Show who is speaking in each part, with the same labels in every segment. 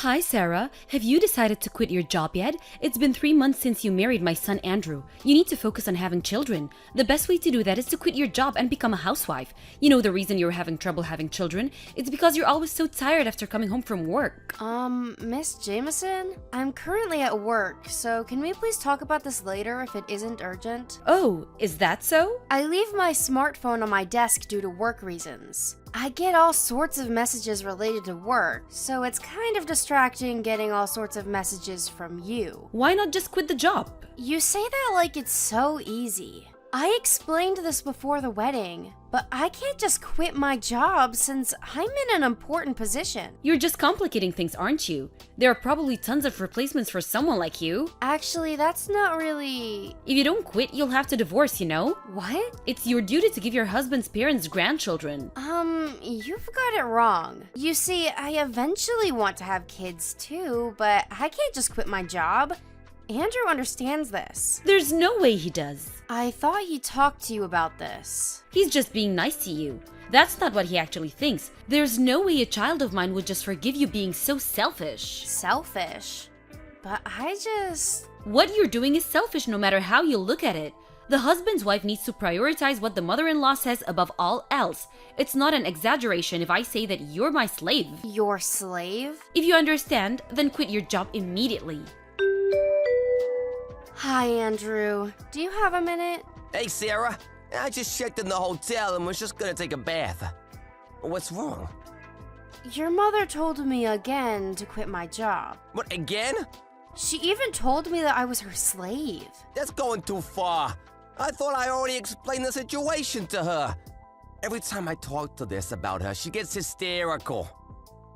Speaker 1: Hi, Sarah. Have you decided to quit your job yet? It's been 3 months since you married my son, Andrew. You need to focus on having children. The best way to do that is to quit your job and become a housewife. You know the reason you're having trouble having children? It's because you're always so tired after coming home from work.
Speaker 2: Miss Jameson? I'm currently at work, so can we please talk about this later if it isn't urgent?
Speaker 1: Oh, is that so?
Speaker 2: I leave my smartphone on my desk due to work reasons. I get all sorts of messages related to work, so it's kind of distracting getting all sorts of messages from you.
Speaker 1: Why not just quit the job?
Speaker 2: You say that like it's so easy. I explained this before the wedding, but I can't just quit my job since I'm in an important position.
Speaker 1: You're just complicating things, aren't you? There are probably tons of replacements for someone like you.
Speaker 2: Actually, that's not really...
Speaker 1: If you don't quit, you'll have to divorce, you know?
Speaker 2: What?
Speaker 1: It's your duty to give your husband's parents grandchildren.
Speaker 2: You've got it wrong. You see, I eventually want to have kids too, but I can't just quit my job. Andrew understands this.
Speaker 1: There's no way he does.
Speaker 2: I thought he talked to you about this.
Speaker 1: He's just being nice to you. That's not what he actually thinks. There's no way a child of mine would just forgive you being so selfish.
Speaker 2: Selfish? But
Speaker 1: What you're doing is selfish no matter how you look at it. The husband's wife needs to prioritize what the mother-in-law says above all else. It's not an exaggeration if I say that you're my slave.
Speaker 2: Your slave?
Speaker 1: If you understand, then quit your job immediately.
Speaker 2: Hi, Andrew. Do you have a minute?
Speaker 3: Hey, Sarah. I just checked in the hotel and was just gonna take a bath. What's wrong?
Speaker 2: Your mother told me again to quit my job.
Speaker 3: What, again?
Speaker 2: She even told me that I was her slave.
Speaker 3: That's going too far. I thought I already explained the situation to her. Every time I talk to this about her, she gets hysterical.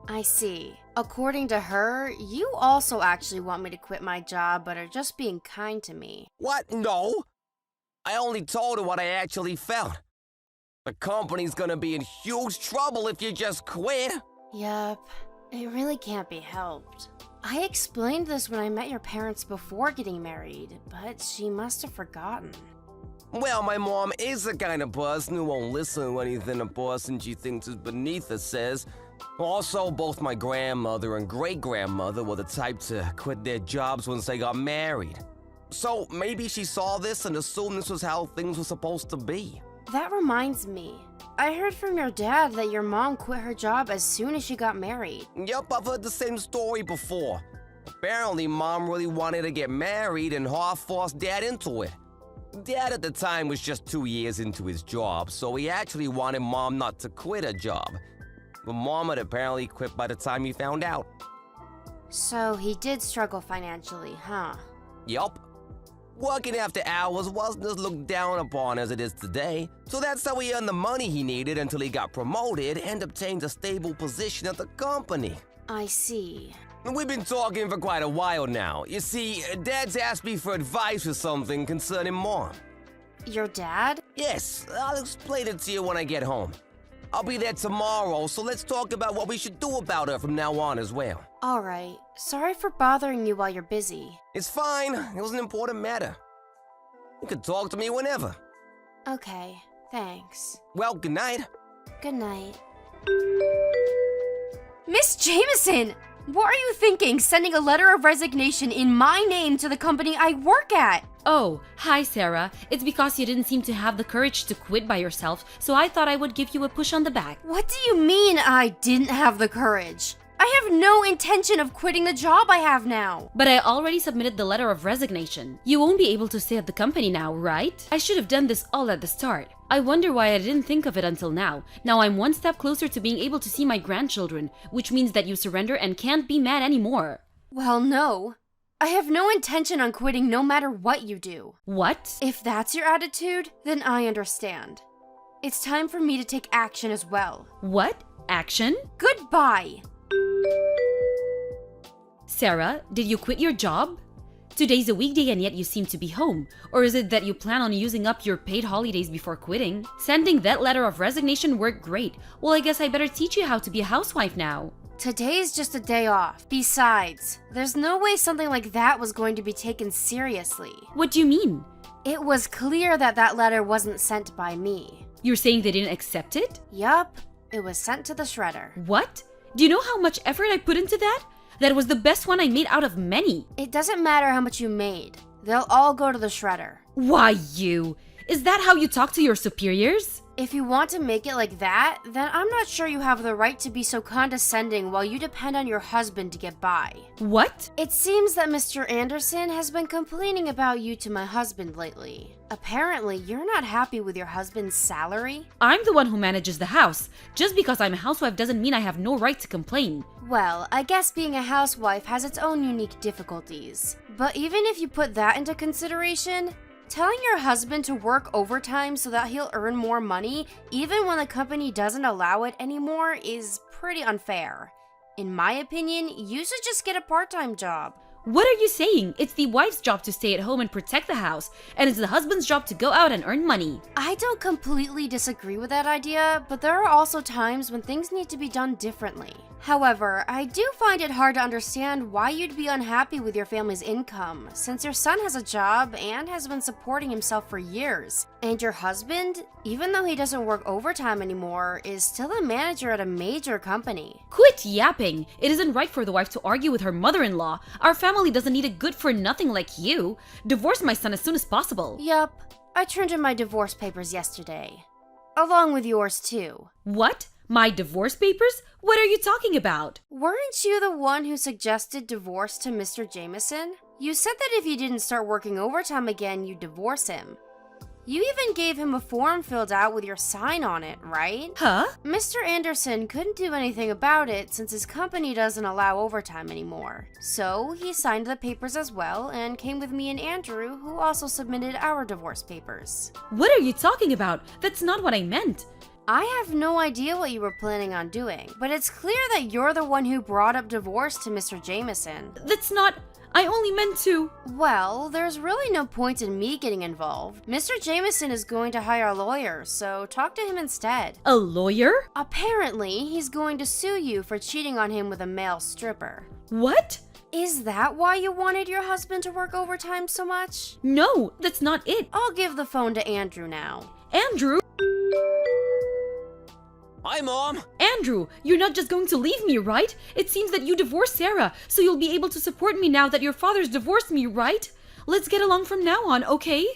Speaker 2: I see. According to her, you also actually want me to quit my job, but are just being kind to me.
Speaker 3: What? No. I only told her what I actually felt. The company's gonna be in huge trouble if you just quit.
Speaker 2: Yup. It really can't be helped. I explained this when I met your parents before getting married, but she must have forgotten.
Speaker 3: Well, my mom is the kind of person who won't listen to anything a person she thinks is beneath her says. Also, both my grandmother and great-grandmother were the type to quit their jobs once they got married. So maybe she saw this and assumed this was how things were supposed to be.
Speaker 2: That reminds me. I heard from your dad that your mom quit her job as soon as she got married.
Speaker 3: Yep, I've heard the same story before. Apparently, Mom really wanted to get married and half-forced Dad into it. Dad at the time was just 2 years into his job, so he actually wanted Mom not to quit her job. But Mom had apparently quit by the time he found out.
Speaker 2: So he did struggle financially, huh?
Speaker 3: Yup. Working after hours wasn't as looked down upon as it is today, so that's how he earned the money he needed until he got promoted and obtained a stable position at the company.
Speaker 2: I see.
Speaker 3: We've been talking for quite a while now. You see, Dad's asked me for advice or something concerning Mom.
Speaker 2: Your dad?
Speaker 3: Yes, I'll explain it to you when I get home. I'll be there tomorrow, so let's talk about what we should do about her from now on as well.
Speaker 2: Alright. Sorry for bothering you while you're busy.
Speaker 3: It's fine. It was an important matter. You can talk to me whenever.
Speaker 2: Okay, thanks.
Speaker 3: Well, good night.
Speaker 2: Good night. Miss Jameson! What are you thinking, sending a letter of resignation in my name to the company I work at?
Speaker 1: Oh, hi Sarah. It's because you didn't seem to have the courage to quit by yourself, so I thought I would give you a push on the back.
Speaker 2: What do you mean I didn't have the courage? I have no intention of quitting the job I have now.
Speaker 1: But I already submitted the letter of resignation. You won't be able to stay at the company now, right? I should have done this all at the start. I wonder why I didn't think of it until now. Now I'm one step closer to being able to see my grandchildren, which means that you surrender and can't be mad anymore.
Speaker 2: Well, no. I have no intention on quitting no matter what you do.
Speaker 1: What?
Speaker 2: If that's your attitude, then I understand. It's time for me to take action as well.
Speaker 1: What? Action?
Speaker 2: Goodbye!
Speaker 1: Sarah, did you quit your job? Today's a weekday and yet you seem to be home. Or is it that you plan on using up your paid holidays before quitting? Sending that letter of resignation worked great. Well, I guess I better teach you how to be a housewife now.
Speaker 2: Today's just a day off. Besides, there's no way something like that was going to be taken seriously.
Speaker 1: What do you mean?
Speaker 2: It was clear that that letter wasn't sent by me.
Speaker 1: You're saying they didn't accept it?
Speaker 2: Yup, it was sent to the shredder.
Speaker 1: What? Do you know how much effort I put into that? That was the best one I made out of many.
Speaker 2: It doesn't matter how much you made. They'll all go to the shredder.
Speaker 1: Why you? Is that how you talk to your superiors?
Speaker 2: If you want to make it like that, then I'm not sure you have the right to be so condescending while you depend on your husband to get by.
Speaker 1: What?
Speaker 2: It seems that Mr. Anderson has been complaining about you to my husband lately. Apparently, you're not happy with your husband's salary?
Speaker 1: I'm the one who manages the house. Just because I'm a housewife doesn't mean I have no right to complain.
Speaker 2: Well, I guess being a housewife has its own unique difficulties. But even if you put that into consideration, telling your husband to work overtime so that he'll earn more money, even when the company doesn't allow it anymore, is pretty unfair. In my opinion, you should just get a part-time job.
Speaker 1: What are you saying? It's the wife's job to stay at home and protect the house, and it's the husband's job to go out and earn money.
Speaker 2: I don't completely disagree with that idea, but there are also times when things need to be done differently. However, I do find it hard to understand why you'd be unhappy with your family's income, since your son has a job and has been supporting himself for years. And your husband, even though he doesn't work overtime anymore, is still a manager at a major company.
Speaker 1: Quit yapping! It isn't right for the wife to argue with her mother-in-law. Our family doesn't need a good-for-nothing like you. Divorce my son as soon as possible.
Speaker 2: Yup, I turned in my divorce papers yesterday. Along with yours too.
Speaker 1: What? My divorce papers? What are you talking about?
Speaker 2: Weren't you the one who suggested divorce to Mr. Jameson? You said that if he didn't start working overtime again, you'd divorce him. You even gave him a form filled out with your sign on it, right?
Speaker 1: Huh?
Speaker 2: Mr. Anderson couldn't do anything about it since his company doesn't allow overtime anymore. So he signed the papers as well and came with me and Andrew, who also submitted our divorce papers.
Speaker 1: What are you talking about? That's not what I meant.
Speaker 2: I have no idea what you were planning on doing, but it's clear that you're the one who brought up divorce to Mr. Jameson.
Speaker 1: That's not... I only meant to...
Speaker 2: Well, there's really no point in me getting involved. Mr. Jameson is going to hire a lawyer, so talk to him instead.
Speaker 1: A lawyer?
Speaker 2: Apparently, he's going to sue you for cheating on him with a male stripper.
Speaker 1: What?
Speaker 2: Is that why you wanted your husband to work overtime so much?
Speaker 1: No, that's not it.
Speaker 2: I'll give the phone to Andrew now.
Speaker 1: Andrew?
Speaker 3: Hi, Mom.
Speaker 1: Andrew, you're not just going to leave me, right? It seems that you divorced Sarah, so you'll be able to support me now that your father's divorced me, right? Let's get along from now on, okay?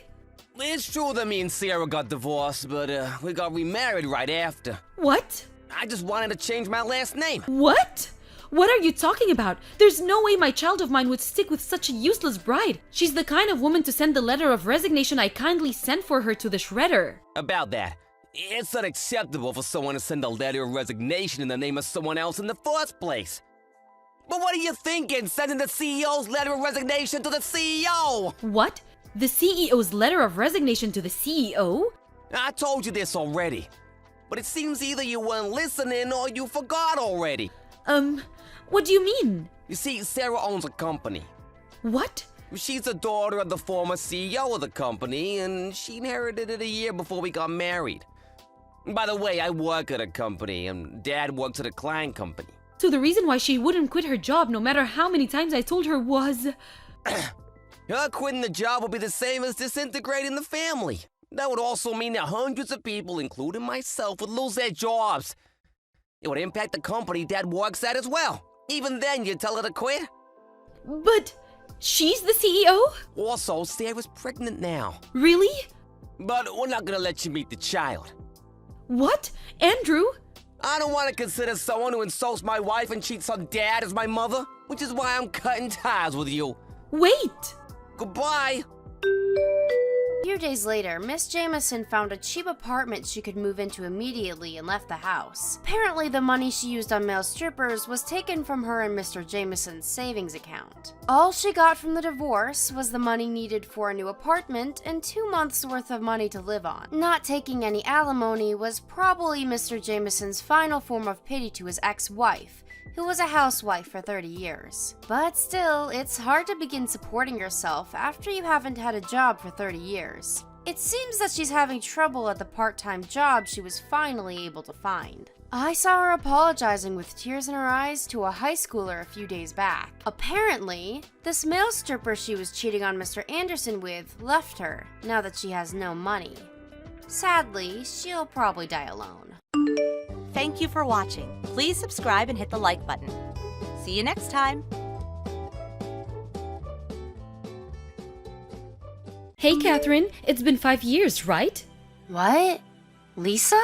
Speaker 3: It's true that me and Sarah got divorced, but we got remarried right after.
Speaker 1: What?
Speaker 3: I just wanted to change my last name.
Speaker 1: What? What are you talking about? There's no way my child of mine would stick with such a useless bride. She's the kind of woman to send the letter of resignation I kindly sent for her to the shredder.
Speaker 3: About that, it's unacceptable for someone to send a letter of resignation in the name of someone else in the first place. But what are you thinking, sending the CEO's letter of resignation to the CEO?
Speaker 1: What? The CEO's letter of resignation to the CEO?
Speaker 3: I told you this already, but it seems either you weren't listening or you forgot already.
Speaker 1: What do you mean?
Speaker 3: You see, Sarah owns a company.
Speaker 1: What?
Speaker 3: She's the daughter of the former CEO of the company, and she inherited it a year before we got married. By the way, I work at a company, and Dad works at a client company.
Speaker 1: So the reason why she wouldn't quit her job, no matter how many times I told her, was...
Speaker 3: Her quitting the job would be the same as disintegrating the family. That would also mean that hundreds of people, including myself, would lose their jobs. It would impact the company Dad works at as well. Even then, you'd tell her to quit?
Speaker 1: But she's the CEO?
Speaker 3: Also, Sarah's pregnant now.
Speaker 1: Really?
Speaker 3: But we're not gonna let you meet the child.
Speaker 1: What? Andrew?
Speaker 3: I don't want to consider someone who insults my wife and cheats on Dad as my mother, which is why I'm cutting ties with you.
Speaker 1: Wait!
Speaker 3: Goodbye.
Speaker 2: A few days later, Miss Jameson found a cheap apartment she could move into immediately and left the house. Apparently, the money she used on male strippers was taken from her and Mr. Jameson's savings account. All she got from the divorce was the money needed for a new apartment and 2 months' worth of money to live on. Not taking any alimony was probably Mr. Jameson's final form of pity to his ex-wife, who was a housewife for 30 years. But still, it's hard to begin supporting yourself after you haven't had a job for 30 years. It seems that she's having trouble at the part-time job she was finally able to find. I saw her apologizing with tears in her eyes to a high schooler a few days back. Apparently, this male stripper she was cheating on Mr. Anderson with left her, now that she has no money. Sadly, she'll probably die alone.
Speaker 4: Thank you for watching. Please subscribe and hit the like button. See you next time!
Speaker 1: Hey, Catherine, it's been 5 years, right?
Speaker 2: What? Lisa?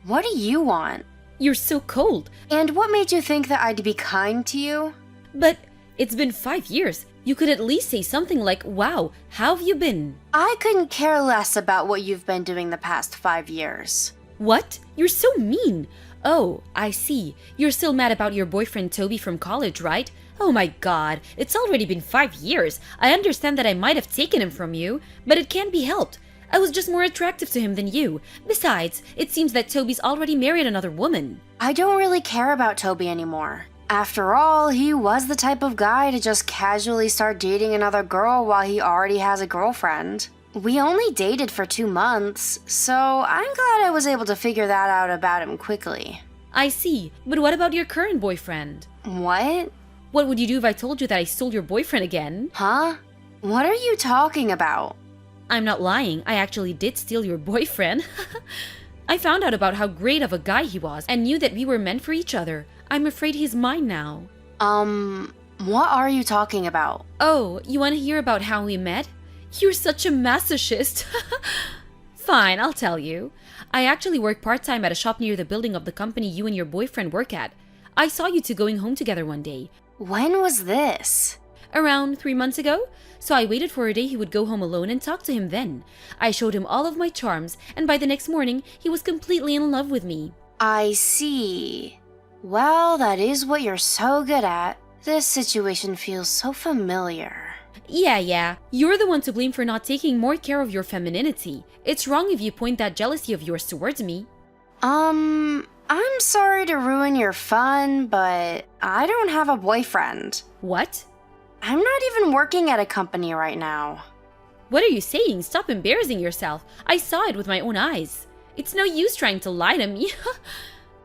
Speaker 2: What do you want?
Speaker 1: You're so cold.
Speaker 2: And what made you think that I'd be kind to you?
Speaker 1: But it's been 5 years. You could at least say something like, wow, how have you been?
Speaker 2: I couldn't care less about what you've been doing the past 5 years.
Speaker 1: What? You're so mean. Oh, I see. You're still mad about your boyfriend Toby from college, right? Oh my god, it's already been 5 years. I understand that I might have taken him from you, but it can't be helped. I was just more attractive to him than you. Besides, it seems that Toby's already married another woman.
Speaker 2: I don't really care about Toby anymore. After all, he was the type of guy to just casually start dating another girl while he already has a girlfriend. We only dated for 2 months, so I'm glad I was able to figure that out about him quickly.
Speaker 1: I see, but what about your current boyfriend?
Speaker 2: What?
Speaker 1: What would you do if I told you that I stole your boyfriend again?
Speaker 2: Huh? What are you talking about?
Speaker 1: I'm not lying, I actually did steal your boyfriend. I found out about how great of a guy he was and knew that we were meant for each other. I'm afraid he's mine now.
Speaker 2: What are you talking about?
Speaker 1: Oh, you want to hear about how we met? You're such a masochist. Fine, I'll tell you. I actually work part-time at a shop near the building of the company you and your boyfriend work at. I saw you two going home together one day.
Speaker 2: When was this?
Speaker 1: Around 3 months ago. So I waited for a day he would go home alone and talk to him then. I showed him all of my charms, and by the next morning, he was completely in love with me.
Speaker 2: I see. Well, that is what you're so good at. This situation feels so familiar.
Speaker 1: Yeah. You're the one to blame for not taking more care of your femininity. It's wrong if you point that jealousy of yours towards me.
Speaker 2: I'm sorry to ruin your fun, but I don't have a boyfriend.
Speaker 1: What?
Speaker 2: I'm not even working at a company right now.
Speaker 1: What are you saying? Stop embarrassing yourself. I saw it with my own eyes. It's no use trying to lie to me.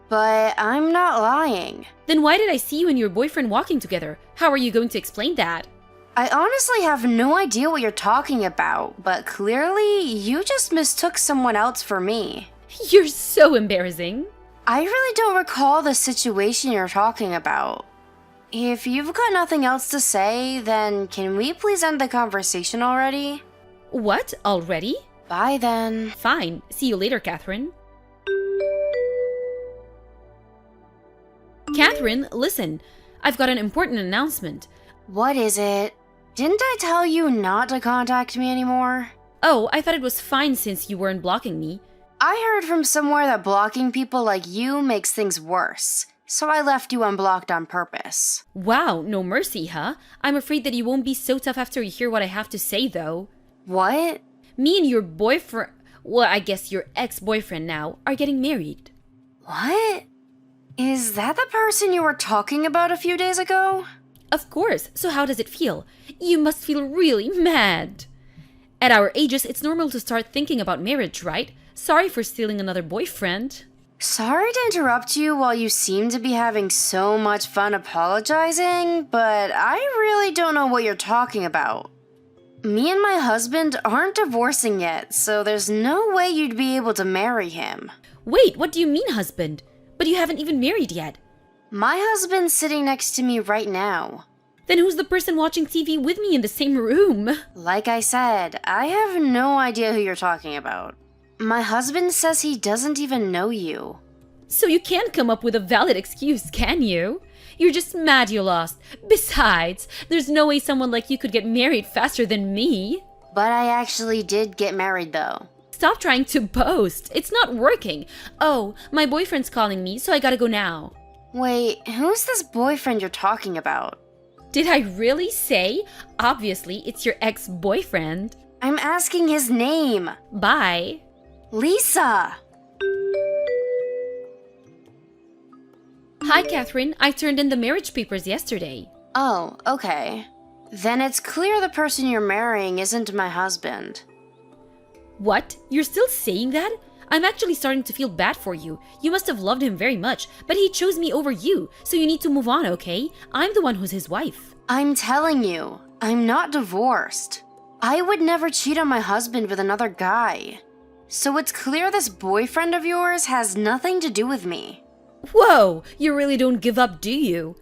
Speaker 2: But I'm not lying.
Speaker 1: Then why did I see you and your boyfriend walking together? How are you going to explain that?
Speaker 2: I honestly have no idea what you're talking about, but clearly you just mistook someone else for me.
Speaker 1: You're so embarrassing.
Speaker 2: I really don't recall the situation you're talking about. If you've got nothing else to say, then can we please end the conversation already?
Speaker 1: What? Already?
Speaker 2: Bye then.
Speaker 1: Fine. See you later, Catherine. Catherine, listen. I've got an important announcement.
Speaker 2: What is it? Didn't I tell you not to contact me anymore?
Speaker 1: Oh, I thought it was fine since you weren't blocking me.
Speaker 2: I heard from somewhere that blocking people like you makes things worse. So I left you unblocked on purpose.
Speaker 1: Wow, no mercy, huh? I'm afraid that you won't be so tough after you hear what I have to say, though.
Speaker 2: What?
Speaker 1: Me and your boyfriend, well, I guess your ex-boyfriend now, are getting married.
Speaker 2: What? Is that the person you were talking about a few days ago?
Speaker 1: Of course, so how does it feel? You must feel really mad. At our ages, it's normal to start thinking about marriage, right? Sorry for stealing another boyfriend.
Speaker 2: Sorry to interrupt you while you seem to be having so much fun apologizing, but I really don't know what you're talking about. Me and my husband aren't divorcing yet, so there's no way you'd be able to marry him.
Speaker 1: Wait, what do you mean, husband? But you haven't even married yet.
Speaker 2: My husband's sitting next to me right now.
Speaker 1: Then who's the person watching TV with me in the same room?
Speaker 2: Like I said, I have no idea who you're talking about. My husband says he doesn't even know you.
Speaker 1: So you can't come up with a valid excuse, can you? You're just mad you lost. Besides, there's no way someone like you could get married faster than me.
Speaker 2: But I actually did get married though.
Speaker 1: Stop trying to boast. It's not working. Oh, my boyfriend's calling me, so I gotta go now.
Speaker 2: Wait, who's this boyfriend you're talking about?
Speaker 1: Did I really say? Obviously, it's your ex-boyfriend.
Speaker 2: I'm asking his name.
Speaker 1: Bye.
Speaker 2: Lisa!
Speaker 1: Hi, Catherine. I turned in the marriage papers yesterday.
Speaker 2: Oh, okay. Then it's clear the person you're marrying isn't my husband.
Speaker 1: What? You're still saying that? I'm actually starting to feel bad for you. You must have loved him very much, but he chose me over you, so you need to move on, okay? I'm the one who's his wife.
Speaker 2: I'm telling you, I'm not divorced. I would never cheat on my husband with another guy. So it's clear this boyfriend of yours has nothing to do with me.
Speaker 1: Whoa! You really don't give up, do you?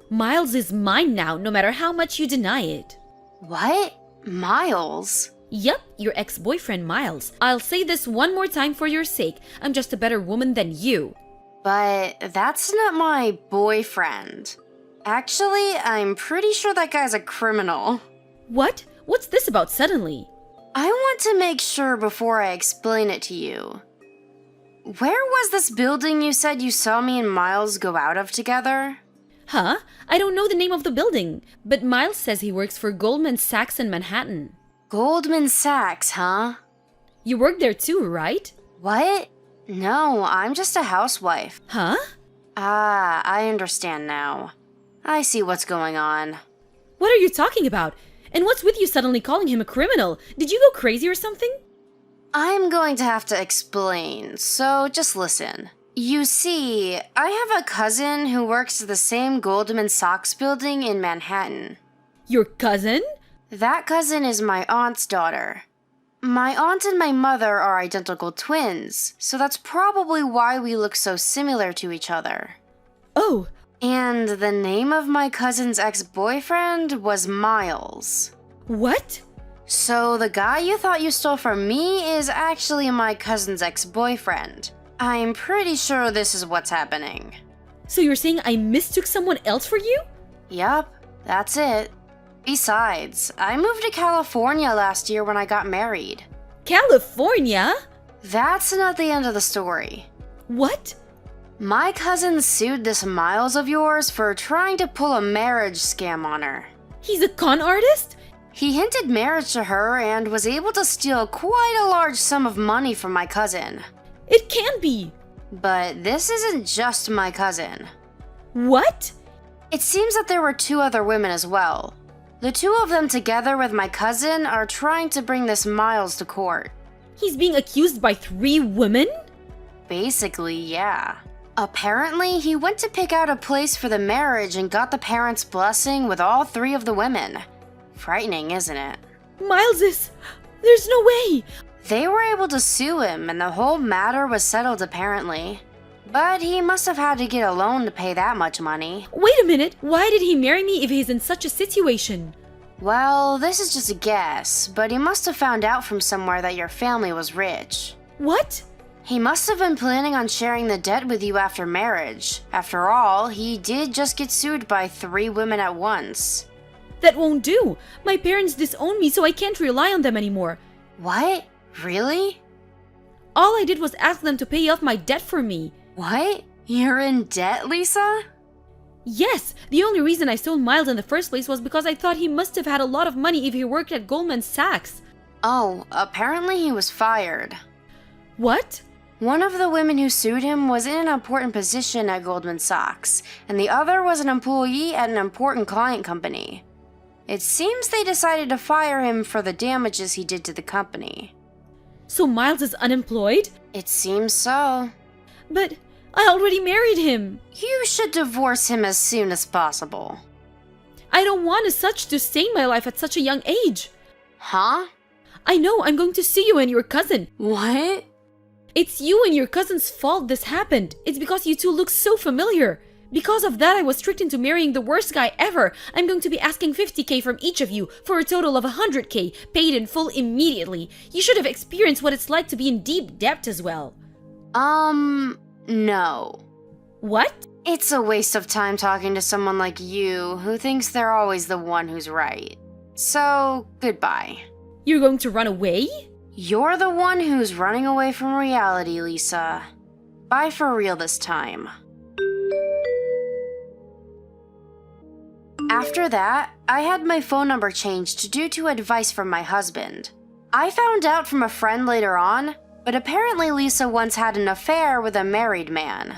Speaker 1: Miles is mine now, no matter how much you deny it.
Speaker 2: What? Miles?
Speaker 1: Yup, your ex-boyfriend Miles. I'll say this one more time for your sake. I'm just a better woman than you.
Speaker 2: But that's not my boyfriend. Actually, I'm pretty sure that guy's a criminal.
Speaker 1: What? What's this about suddenly?
Speaker 2: I want to make sure before I explain it to you. Where was this building you said you saw me and Miles go out of together?
Speaker 1: Huh? I don't know the name of the building, but Miles says he works for Goldman Sachs in Manhattan.
Speaker 2: Goldman Sachs, huh?
Speaker 1: You work there too, right?
Speaker 2: What? No, I'm just a housewife.
Speaker 1: Huh?
Speaker 2: Ah, I understand now. I see what's going on.
Speaker 1: What are you talking about? And what's with you suddenly calling him a criminal? Did you go crazy or something?
Speaker 2: I'm going to have to explain, so just listen. You see, I have a cousin who works at the same Goldman Sachs building in Manhattan.
Speaker 1: Your cousin?
Speaker 2: That cousin is my aunt's daughter. My aunt and my mother are identical twins, so that's probably why we look so similar to each other.
Speaker 1: Oh.
Speaker 2: And the name of my cousin's ex-boyfriend was Miles.
Speaker 1: What?
Speaker 2: So the guy you thought you stole from me is actually my cousin's ex-boyfriend. I'm pretty sure this is what's happening.
Speaker 1: So you're saying I mistook someone else for you?
Speaker 2: Yup, that's it. Besides, I moved to California last year when I got married.
Speaker 1: California?
Speaker 2: That's not the end of the story.
Speaker 1: What?
Speaker 2: My cousin sued this Miles of yours for trying to pull a marriage scam on her.
Speaker 1: He's a con artist?
Speaker 2: He hinted marriage to her and was able to steal quite a large sum of money from my cousin.
Speaker 1: It can't be.
Speaker 2: But this isn't just my cousin.
Speaker 1: What?
Speaker 2: It seems that there were 2 other women as well. The 2 of them together with my cousin are trying to bring this Miles to court.
Speaker 1: He's being accused by 3 women?
Speaker 2: Basically, yeah. Apparently, he went to pick out a place for the marriage and got the parents' blessing with all 3 of the women. Frightening, isn't it?
Speaker 1: Miles is... There's no way!
Speaker 2: They were able to sue him and the whole matter was settled apparently. But he must have had to get a loan to pay that much money.
Speaker 1: Wait a minute, why did he marry me if he's in such a situation?
Speaker 2: Well, this is just a guess, but he must have found out from somewhere that your family was rich.
Speaker 1: What?
Speaker 2: He must have been planning on sharing the debt with you after marriage. After all, he did just get sued by 3 women at once.
Speaker 1: That won't do. My parents disown me, so I can't rely on them anymore.
Speaker 2: What? Really?
Speaker 1: All I did was ask them to pay off my debt for me.
Speaker 2: What? You're in debt, Lisa?
Speaker 1: Yes, the only reason I sold Miles in the first place was because I thought he must have had a lot of money if he worked at Goldman Sachs.
Speaker 2: Oh, apparently he was fired.
Speaker 1: What?
Speaker 2: One of the women who sued him was in an important position at Goldman Sachs, and the other was an employee at an important client company. It seems they decided to fire him for the damages he did to the company.
Speaker 1: So Miles is unemployed?
Speaker 2: It seems so.
Speaker 1: But I already married him.
Speaker 2: You should divorce him as soon as possible.
Speaker 1: I don't want as such to stain my life at such a young age.
Speaker 2: Huh?
Speaker 1: I know, I'm going to sue you and your cousin.
Speaker 2: What?
Speaker 1: It's you and your cousin's fault this happened. It's because you two look so familiar. Because of that, I was tricked into marrying the worst guy ever. I'm going to be asking $50K from each of you for a total of $100K, paid in full immediately. You should have experienced what it's like to be in deep debt as well.
Speaker 2: No.
Speaker 1: What?
Speaker 2: It's a waste of time talking to someone like you who thinks they're always the one who's right. So, goodbye.
Speaker 1: You're going to run away?
Speaker 2: You're the one who's running away from reality, Lisa. Bye for real this time. After that, I had my phone number changed due to advice from my husband. I found out from a friend later on, but apparently Lisa once had an affair with a married man.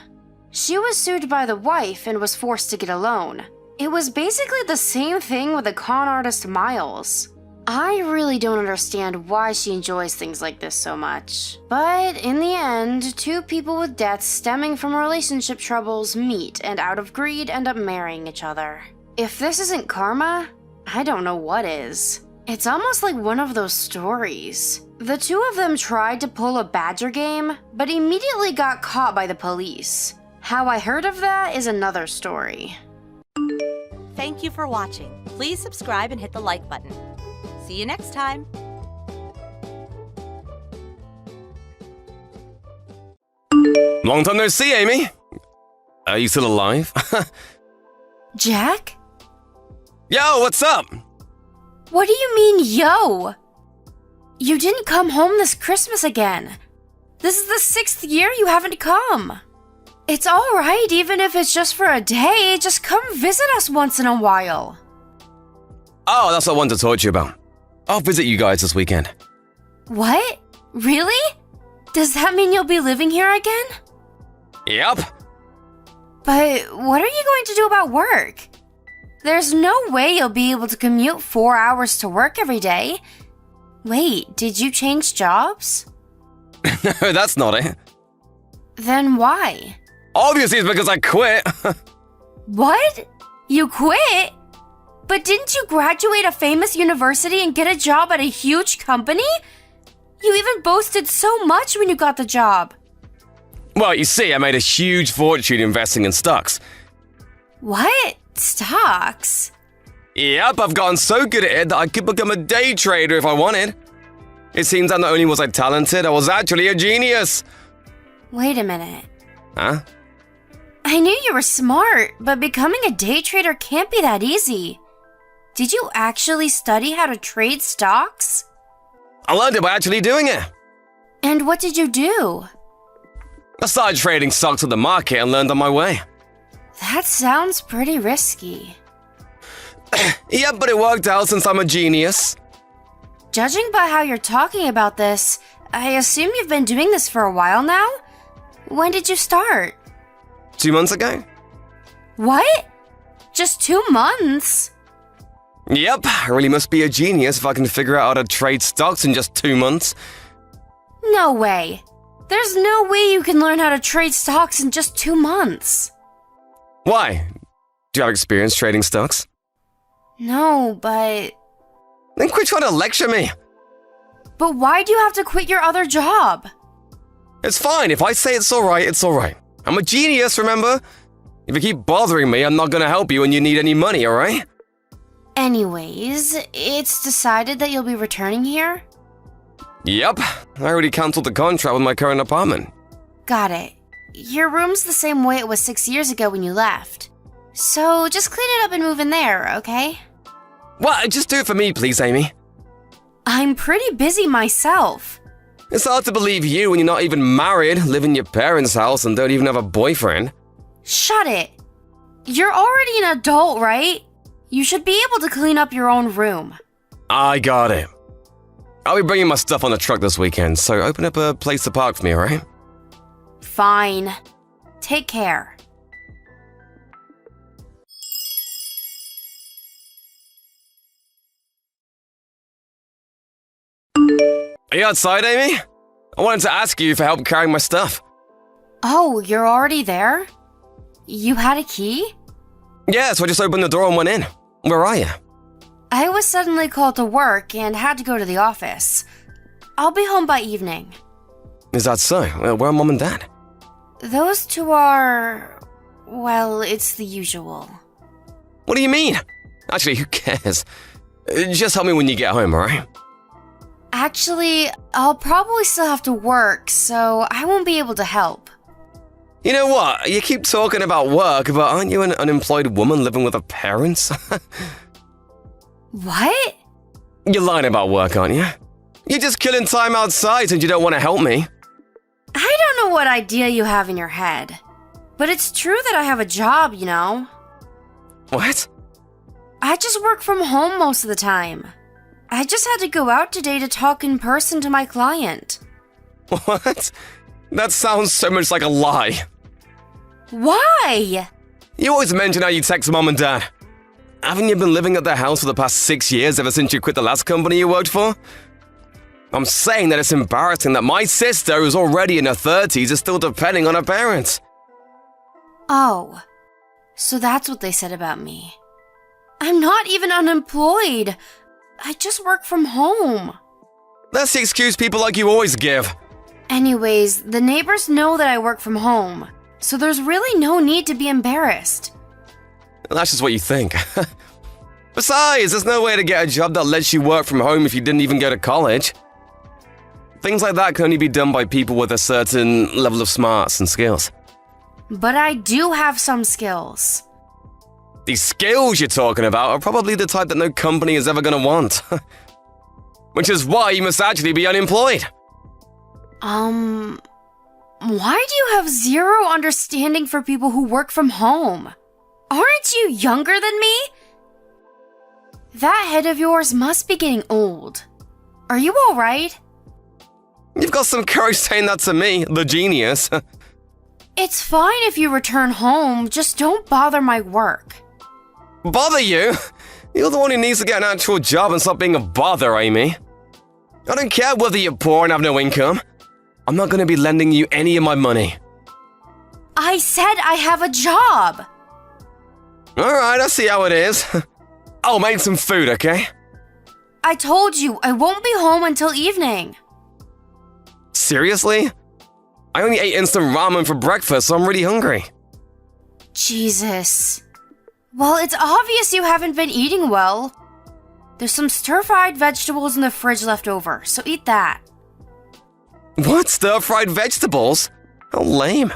Speaker 2: She was sued by the wife and was forced to get a loan. It was basically the same thing with the con artist Miles. I really don't understand why she enjoys things like this so much. But in the end, 2 people with debts stemming from relationship troubles meet and out of greed end up marrying each other. If this isn't karma, I don't know what is. It's almost like one of those stories. The 2 of them tried to pull a badger game, but immediately got caught by the police. How I heard of that is another story.
Speaker 4: Thank you for watching. Please subscribe and hit the like button. See you next time.
Speaker 3: Long time no see, Amy. Are you still alive?
Speaker 2: Jack?
Speaker 3: Yo, what's up?
Speaker 2: What do you mean, yo? You didn't come home this Christmas again. This is the 6th year you haven't come. It's alright, even if it's just for a day. Just come visit us once in a while.
Speaker 3: Oh, that's what I wanted to talk to you about. I'll visit you guys this weekend.
Speaker 2: What? Really? Does that mean you'll be living here again?
Speaker 3: Yep.
Speaker 2: But what are you going to do about work? There's no way you'll be able to commute 4 hours to work every day. Wait, did you change jobs?
Speaker 3: No, that's not it.
Speaker 2: Then why?
Speaker 3: Obviously, it's because I quit.
Speaker 2: What? You quit? But didn't you graduate a famous university and get a job at a huge company? You even boasted so much when you got the job.
Speaker 3: Well, you see, I made a huge fortune investing in stocks.
Speaker 2: What? Stocks?
Speaker 3: Yep, I've gotten so good at it that I could become a day trader if I wanted. It seems that not only was I talented, I was actually a genius.
Speaker 2: Wait a minute.
Speaker 3: Huh?
Speaker 2: I knew you were smart, but becoming a day trader can't be that easy. Did you actually study how to trade stocks?
Speaker 3: I learned it by actually doing it.
Speaker 2: And what did you do?
Speaker 3: I started trading stocks at the market and learned on my way.
Speaker 2: That sounds pretty risky.
Speaker 3: Yep, but it worked out since I'm a genius.
Speaker 2: Judging by how you're talking about this, I assume you've been doing this for a while now? When did you start?
Speaker 3: 2 months ago?
Speaker 2: What? Just 2 months?
Speaker 3: Yep, I really must be a genius if I can figure out how to trade stocks in just 2 months.
Speaker 2: No way. There's no way you can learn how to trade stocks in just 2 months.
Speaker 3: Why? Do you have experience trading stocks?
Speaker 2: No, but...
Speaker 3: Then quit trying to lecture me.
Speaker 2: But why do you have to quit your other job?
Speaker 3: It's fine. If I say it's alright, it's alright. I'm a genius, remember? If you keep bothering me, I'm not gonna help you when you need any money, alright?
Speaker 2: Anyways, it's decided that you'll be returning here?
Speaker 3: Yep, I already cancelled the contract with my current apartment.
Speaker 2: Got it. Your room's the same way it was 6 years ago when you left. So just clean it up and move in there, okay?
Speaker 3: What? Just do it for me, please, Amy.
Speaker 2: I'm pretty busy myself.
Speaker 3: It's hard to believe you when you're not even married, live in your parents' house, and don't even have a boyfriend.
Speaker 2: Shut it. You're already an adult, right? You should be able to clean up your own room.
Speaker 3: I got it. I'll be bringing my stuff on the truck this weekend, so open up a place to park for me, alright?
Speaker 2: Fine. Take care.
Speaker 3: Are you outside, Amy? I wanted to ask you for help carrying my stuff.
Speaker 2: Oh, you're already there? You had a key?
Speaker 3: Yeah, so I just opened the door and went in. Where are you?
Speaker 2: I was suddenly called to work and had to go to the office. I'll be home by evening.
Speaker 3: Is that so? Where are Mom and Dad?
Speaker 2: Those two are... well, it's the usual.
Speaker 3: What do you mean? Actually, who cares? Just help me when you get home, alright?
Speaker 2: Actually, I'll probably still have to work, so I won't be able to help.
Speaker 3: You know what? You keep talking about work, but aren't you an unemployed woman living with her parents?
Speaker 2: What?
Speaker 3: You're lying about work, aren't you? You're just killing time outside since you don't want to help me.
Speaker 2: I don't know what idea you have in your head, but it's true that I have a job, you know.
Speaker 3: What?
Speaker 2: I just work from home most of the time. I just had to go out today to talk in person to my client.
Speaker 3: What? That sounds so much like a lie.
Speaker 2: Why?
Speaker 3: You always mention how you text Mom and Dad. Haven't you been living at their house for the past 6 years ever since you quit the last company you worked for? I'm saying that it's embarrassing that my sister, who's already in her 30s, is still depending on her parents.
Speaker 2: Oh, so that's what they said about me. I'm not even unemployed. I just work from home.
Speaker 3: That's the excuse people like you always give.
Speaker 2: Anyways, the neighbors know that I work from home, so there's really no need to be embarrassed.
Speaker 3: That's just what you think. Besides, there's no way to get a job that lets you work from home if you didn't even go to college. Things like that can only be done by people with a certain level of smarts and skills.
Speaker 2: But I do have some skills.
Speaker 3: These skills you're talking about are probably the type that no company is ever going to want. Which is why you must actually be unemployed.
Speaker 2: Why do you have zero understanding for people who work from home? Aren't you younger than me? That head of yours must be getting old. Are you alright?
Speaker 3: You've got some courage saying that to me, the genius.
Speaker 2: It's fine if you return home, just don't bother my work.
Speaker 3: Bother you? You're the one who needs to get an actual job and stop being a bother, Amy. I don't care whether you're poor and have no income. I'm not going to be lending you any of my money.
Speaker 2: I said I have a job!
Speaker 3: Alright, I see how it is. I'll make some food, okay?
Speaker 2: I told you, I won't be home until evening.
Speaker 3: Seriously? I only ate instant ramen for breakfast, so I'm really hungry.
Speaker 2: Jesus. Well, it's obvious you haven't been eating well. There's some stir-fried vegetables in the fridge left over, so eat that.
Speaker 3: What? Stir-fried vegetables? How lame.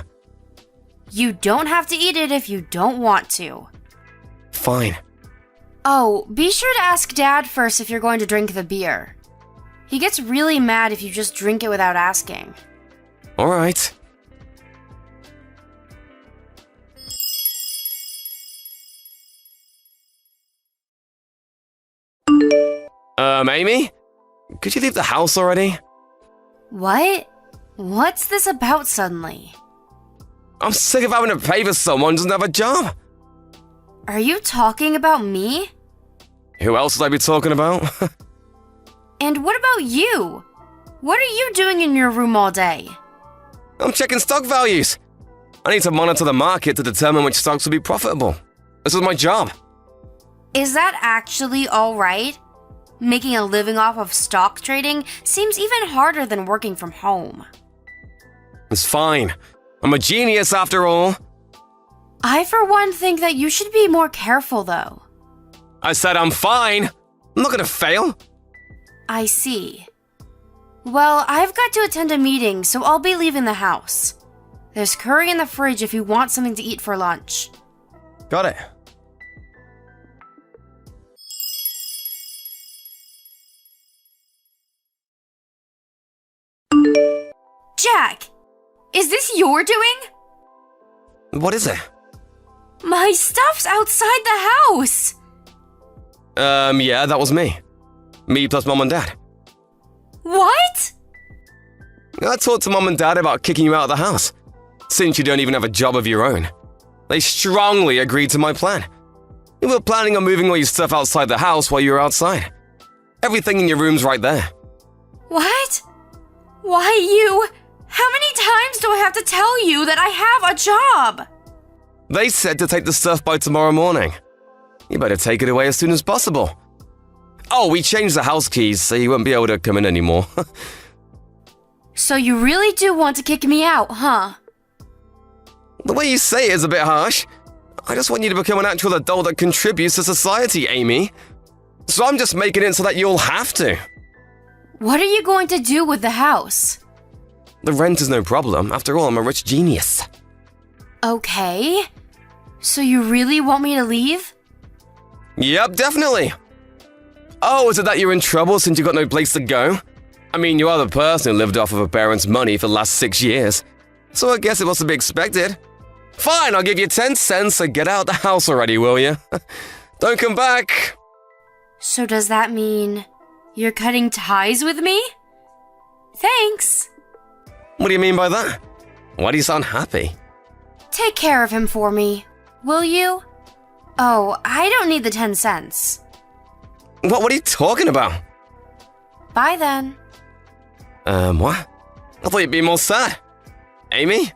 Speaker 2: You don't have to eat it if you don't want to.
Speaker 3: Fine.
Speaker 2: Oh, be sure to ask Dad first if you're going to drink the beer. He gets really mad if you just drink it without asking.
Speaker 3: Alright. Amy? Could you leave the house already?
Speaker 2: What? What's this about suddenly?
Speaker 3: I'm sick of having to pay for someone who doesn't have a job.
Speaker 2: Are you talking about me?
Speaker 3: Who else would I be talking about?
Speaker 2: And what about you? What are you doing in your room all day?
Speaker 3: I'm checking stock values. I need to monitor the market to determine which stocks will be profitable. This is my job.
Speaker 2: Is that actually all right? Making a living off of stock trading seems even harder than working from home.
Speaker 3: It's fine. I'm a genius after all.
Speaker 2: I, for one, think that you should be more careful, though.
Speaker 3: I said I'm fine. I'm not gonna fail.
Speaker 2: I see. Well, I've got to attend a meeting, so I'll be leaving the house. There's curry in the fridge if you want something to eat for lunch.
Speaker 3: Got it.
Speaker 2: Jack! Is this your doing?
Speaker 3: What is it?
Speaker 2: My stuff's outside the house!
Speaker 3: Yeah, that was me. Me plus Mom and Dad.
Speaker 2: What?
Speaker 3: I talked to Mom and Dad about kicking you out of the house, since you don't even have a job of your own. They strongly agreed to my plan. We were planning on moving all your stuff outside the house while you were outside. Everything in your room's right there.
Speaker 2: What? Why you? How many times do I have to tell you that I have a job?
Speaker 3: They said to take the stuff by tomorrow morning. You better take it away as soon as possible. Oh, we changed the house keys, so you won't be able to come in anymore.
Speaker 2: So you really do want to kick me out, huh?
Speaker 3: The way you say it is a bit harsh. I just want you to become an actual adult that contributes to society, Amy. So I'm just making it so that you'll have to.
Speaker 2: What are you going to do with the house?
Speaker 3: The rent is no problem. After all, I'm a rich genius.
Speaker 2: Okay. So you really want me to leave?
Speaker 3: Yep, definitely. Oh, is it that you're in trouble since you got no place to go? I mean, you are the person who lived off of a parent's money for the last 6 years. So I guess it was to be expected. Fine, I'll give you 10 cents, so get out of the house already, will you? Don't come back.
Speaker 2: So does that mean you're cutting ties with me? Thanks.
Speaker 3: What do you mean by that? Why do you sound happy?
Speaker 2: Take care of him for me, will you? Oh, I don't need the 10 cents.
Speaker 3: What are you talking about?
Speaker 2: Bye then.
Speaker 3: What? I thought you'd be more sad. Amy?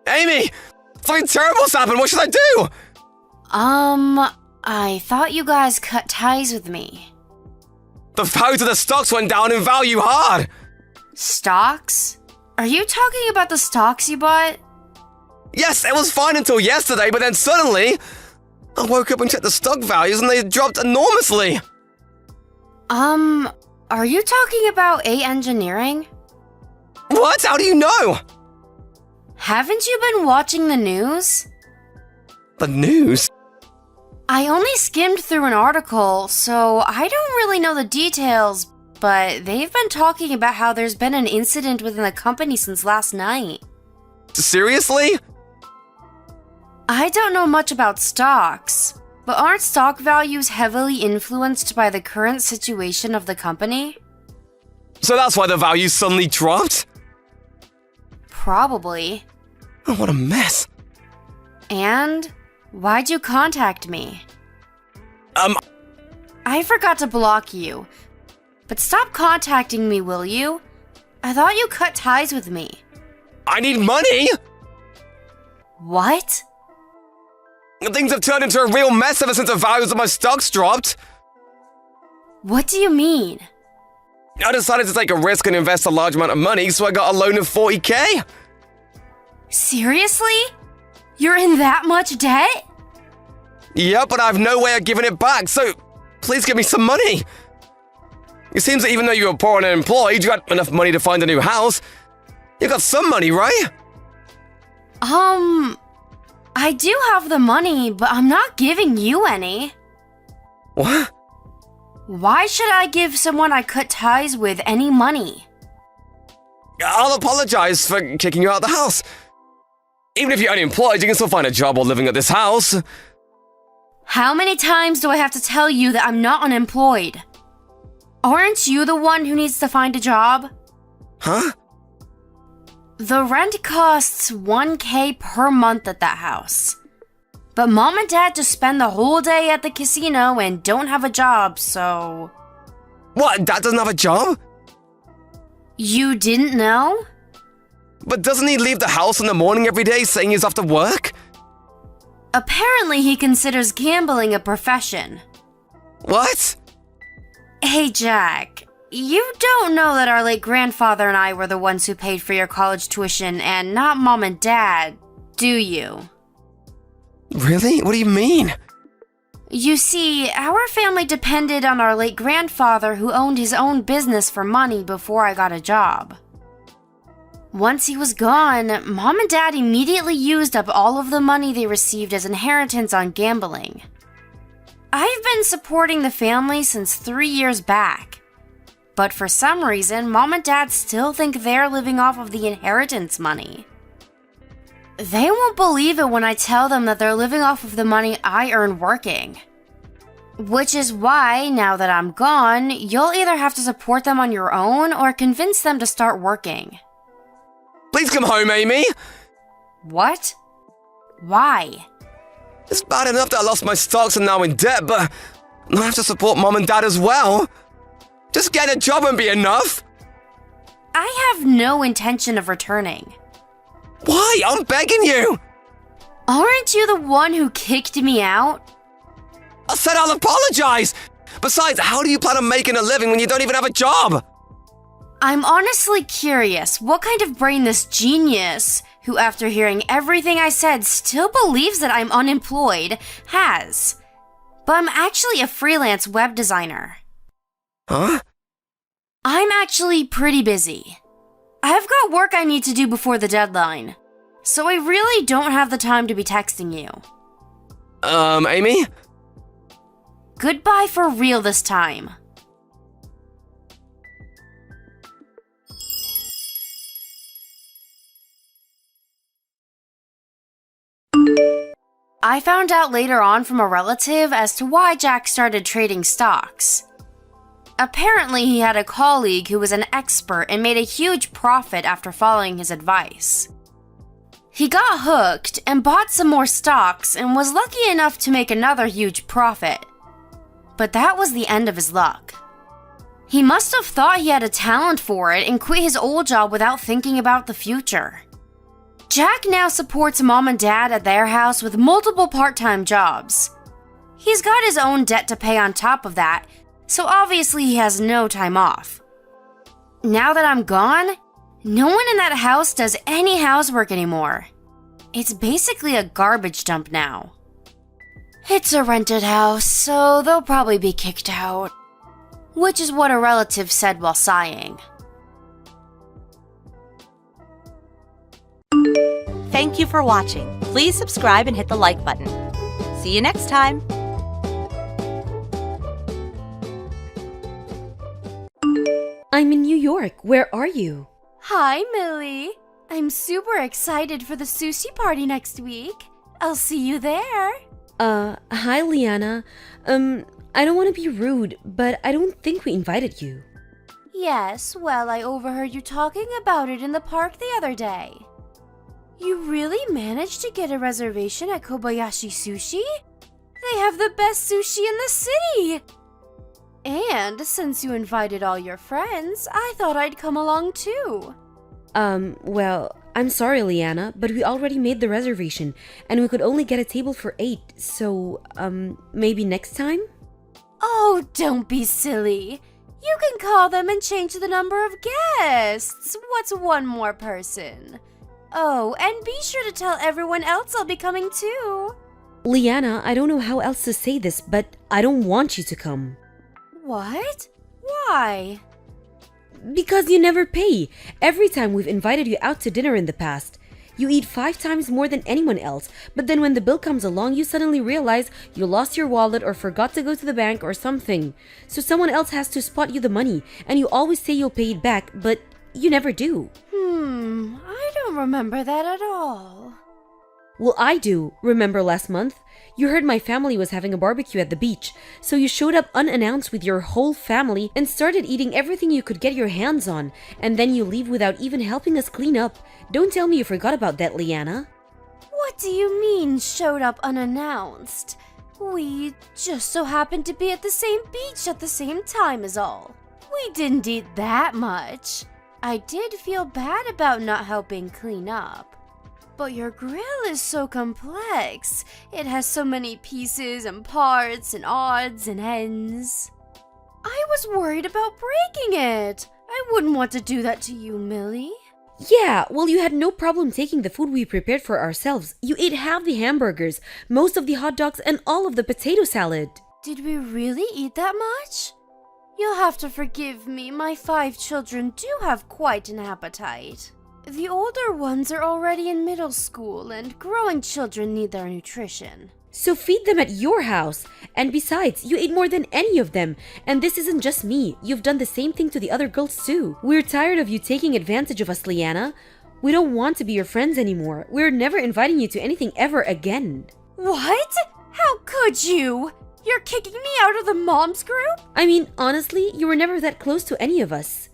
Speaker 3: Amy! Something terrible's happened! What should I do?
Speaker 2: I thought you guys cut ties with me.
Speaker 3: The value of the stocks went down in value hard.
Speaker 2: Stocks? Are you talking about the stocks you bought?
Speaker 3: Yes, it was fine until yesterday, but then suddenly, I woke up and checked the stock values and they dropped enormously.
Speaker 2: Are you talking about A engineering?
Speaker 3: What? How do you know?
Speaker 2: Haven't you been watching the news?
Speaker 3: The news?
Speaker 2: I only skimmed through an article, so I don't really know the details, but they've been talking about how there's been an incident within the company since last night.
Speaker 3: Seriously?
Speaker 2: I don't know much about stocks, but aren't stock values heavily influenced by the current situation of the company?
Speaker 3: So that's why the value suddenly dropped?
Speaker 2: Probably.
Speaker 3: Oh, what a mess.
Speaker 2: And why'd you contact me? I forgot to block you. But stop contacting me, will you? I thought you cut ties with me.
Speaker 3: I need money!
Speaker 2: What?
Speaker 3: Things have turned into a real mess ever since the values of my stocks dropped.
Speaker 2: What do you mean?
Speaker 3: I decided to take a risk and invest a large amount of money, so I got a loan of 40K.
Speaker 2: Seriously? You're in that much debt?
Speaker 3: Yep, but I have no way of giving it back, so please give me some money. It seems that even though you were poor and unemployed, you had enough money to find a new house. You got some money, right?
Speaker 2: I do have the money, but I'm not giving you any.
Speaker 3: What?
Speaker 2: Why should I give someone I cut ties with any money?
Speaker 3: I'll apologize for kicking you out of the house. Even if you're unemployed, you can still find a job while living at this house.
Speaker 2: How many times do I have to tell you that I'm not unemployed? Aren't you the one who needs to find a job?
Speaker 3: Huh?
Speaker 2: The rent costs $1K per month at that house. But Mom and Dad just spend the whole day at the casino and don't have a job, so...
Speaker 3: What, Dad doesn't have a job?
Speaker 2: You didn't know?
Speaker 3: But doesn't he leave the house in the morning every day saying he's off to work?
Speaker 2: Apparently he considers gambling a profession.
Speaker 3: What?
Speaker 2: Hey Jack, you don't know that our late grandfather and I were the ones who paid for your college tuition and not Mom and Dad, do you?
Speaker 3: Really? What do you mean?
Speaker 2: You see, our family depended on our late grandfather who owned his own business for money before I got a job. Once he was gone, Mom and Dad immediately used up all of the money they received as inheritance on gambling. I've been supporting the family since 3 years back. But for some reason, Mom and Dad still think they're living off of the inheritance money. They won't believe it when I tell them that they're living off of the money I earn working. Which is why, now that I'm gone, you'll either have to support them on your own or convince them to start working.
Speaker 3: Please come home, Amy.
Speaker 2: What? Why?
Speaker 3: It's bad enough that I lost my stocks and now in debt, but I have to support Mom and Dad as well. Just get a job and be enough.
Speaker 2: I have no intention of returning.
Speaker 3: Why? I'm begging you.
Speaker 2: Aren't you the one who kicked me out?
Speaker 3: I said I'll apologize. Besides, how do you plan on making a living when you don't even have a job?
Speaker 2: I'm honestly curious what kind of brain this genius, who after hearing everything I said still believes that I'm unemployed, has. But I'm actually a freelance web designer.
Speaker 3: Huh?
Speaker 2: I'm actually pretty busy. I've got work I need to do before the deadline, so I really don't have the time to be texting you.
Speaker 3: Amy?
Speaker 2: Goodbye for real this time. I found out later on from a relative as to why Jack started trading stocks. Apparently, he had a colleague who was an expert and made a huge profit after following his advice. He got hooked and bought some more stocks and was lucky enough to make another huge profit. But that was the end of his luck. He must have thought he had a talent for it and quit his old job without thinking about the future. Jack now supports Mom and Dad at their house with multiple part-time jobs. He's got his own debt to pay on top of that, so obviously he has no time off. Now that I'm gone, no one in that house does any housework anymore. It's basically a garbage dump now. It's a rented house, so they'll probably be kicked out. Which is what a relative said while sighing.
Speaker 4: Thank you for watching. Please subscribe and hit the like button. See you next time.
Speaker 1: I'm in New York. Where are you?
Speaker 2: Hi, Millie. I'm super excited for the sushi party next week. I'll see you there.
Speaker 1: Hi, Liana. I don't want to be rude, but I don't think we invited you.
Speaker 2: Yes, well, I overheard you talking about it in the park the other day. You really managed to get a reservation at Kobayashi Sushi? They have the best sushi in the city! And since you invited all your friends, I thought I'd come along too.
Speaker 1: Well, I'm sorry, Liana, but we already made the reservation, and we could only get a table for 8, so, maybe next time?
Speaker 2: Oh, don't be silly. You can call them and change the number of guests. What's one more person? Oh, and be sure to tell everyone else I'll be coming too.
Speaker 1: Liana, I don't know how else to say this, but I don't want you to come.
Speaker 2: What? Why?
Speaker 1: Because you never pay. Every time we've invited you out to dinner in the past, you eat 5 times more than anyone else, but then when the bill comes along, you suddenly realize you lost your wallet or forgot to go to the bank or something. So someone else has to spot you the money, and you always say you'll pay it back, but you never do.
Speaker 2: I don't remember that at all.
Speaker 1: Well, I do. Remember last month? You heard my family was having a barbecue at the beach, so you showed up unannounced with your whole family and started eating everything you could get your hands on, and then you leave without even helping us clean up. Don't tell me you forgot about that, Liana.
Speaker 2: What do you mean, showed up unannounced? We just so happened to be at the same beach at the same time is all. We didn't eat that much. I did feel bad about not helping clean up. But your grill is so complex. It has so many pieces and parts and odds and ends. I was worried about breaking it. I wouldn't want to do that to you, Millie.
Speaker 1: Yeah, well, you had no problem taking the food we prepared for ourselves. You ate half the hamburgers, most of the hot dogs, and all of the potato salad.
Speaker 2: Did we really eat that much? You'll have to forgive me. My 5 children do have quite an appetite. The older ones are already in middle school, and growing children need their nutrition.
Speaker 1: So feed them at your house. And besides, you ate more than any of them. And this isn't just me. You've done the same thing to the other girls too. We're tired of you taking advantage of us, Liana. We don't want to be your friends anymore. We're never inviting you to anything ever again.
Speaker 2: What? How could you? You're kicking me out of the moms group?
Speaker 1: I mean, honestly, you were never that close to any of us.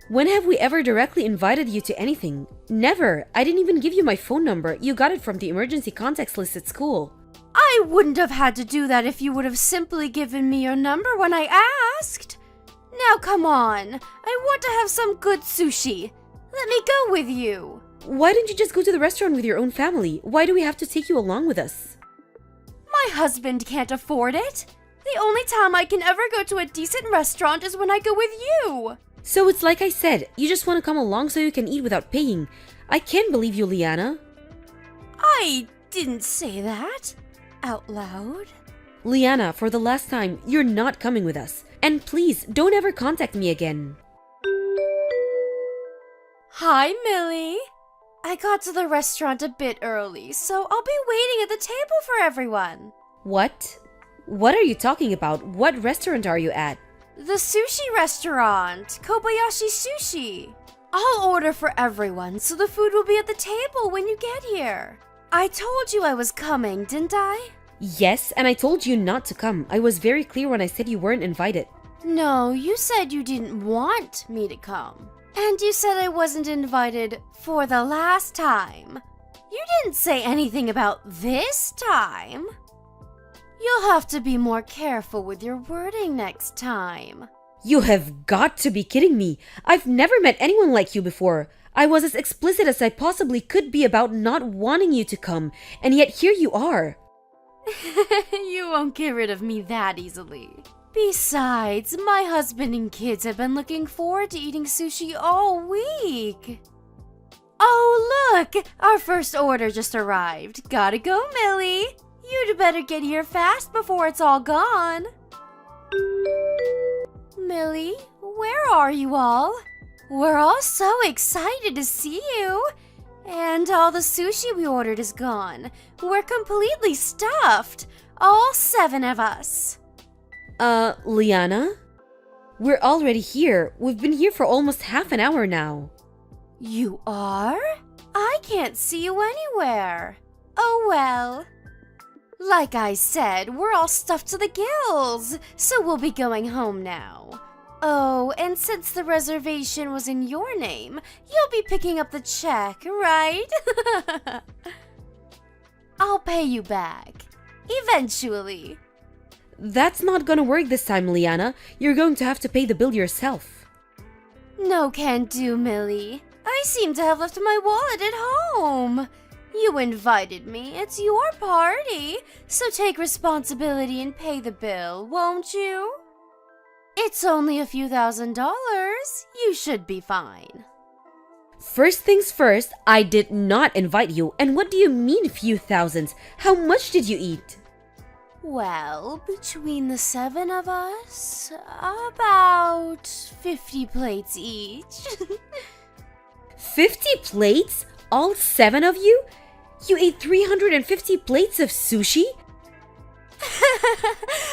Speaker 1: When have we ever directly invited you to anything? Never. I didn't even give you my phone number. You got it from the emergency contacts list at school.
Speaker 2: I wouldn't have had to do that if you would have simply given me your number when I asked. Now come on. I want to have some good sushi. Let me go with you.
Speaker 1: Why don't you just go to the restaurant with your own family? Why do we have to take you along with us?
Speaker 2: My husband can't afford it. The only time I can ever go to a decent restaurant is when I go with you.
Speaker 1: So it's like I said, you just want to come along so you can eat without paying. I can't believe you, Liana.
Speaker 2: I didn't say that out loud.
Speaker 1: Liana, for the last time, you're not coming with us. And please, don't ever contact me again.
Speaker 2: Hi, Millie. I got to the restaurant a bit early, so I'll be waiting at the table for everyone.
Speaker 1: What? What are you talking about? What restaurant are you at?
Speaker 2: The sushi restaurant, Kobayashi Sushi. I'll order for everyone, so the food will be at the table when you get here. I told you I was coming, didn't I?
Speaker 1: Yes, and I told you not to come. I was very clear when I said you weren't invited.
Speaker 2: No, you said you didn't want me to come. And you said I wasn't invited for the last time. You didn't say anything about this time. You'll have to be more careful with your wording next time.
Speaker 1: You have got to be kidding me. I've never met anyone like you before. I was as explicit as I possibly could be about not wanting you to come, and yet here you are.
Speaker 2: You won't get rid of me that easily. Besides, my husband and kids have been looking forward to eating sushi all week. Oh, look! Our first order just arrived. Gotta go, Millie. You'd better get here fast before it's all gone. Millie, where are you all? We're all so excited to see you. And all the sushi we ordered is gone. We're completely stuffed. All 7 of us.
Speaker 1: Liana? We're already here. We've been here for almost half an hour now.
Speaker 2: You are? I can't see you anywhere. Oh well. Like I said, we're all stuffed to the gills, so we'll be going home now. Oh, and since the reservation was in your name, you'll be picking up the check, right? I'll pay you back. Eventually.
Speaker 1: That's not gonna work this time, Liana. You're going to have to pay the bill yourself.
Speaker 2: No can do, Millie. I seem to have left my wallet at home. You invited me. It's your party. So take responsibility and pay the bill, won't you? It's only a few $1,000s. You should be fine.
Speaker 1: First things first, I did not invite you. And what do you mean few thousands? How much did you eat?
Speaker 2: Well, between the 7 of us, about 50 plates each.
Speaker 1: 50 plates? All 7 of you? You ate 350 plates of sushi?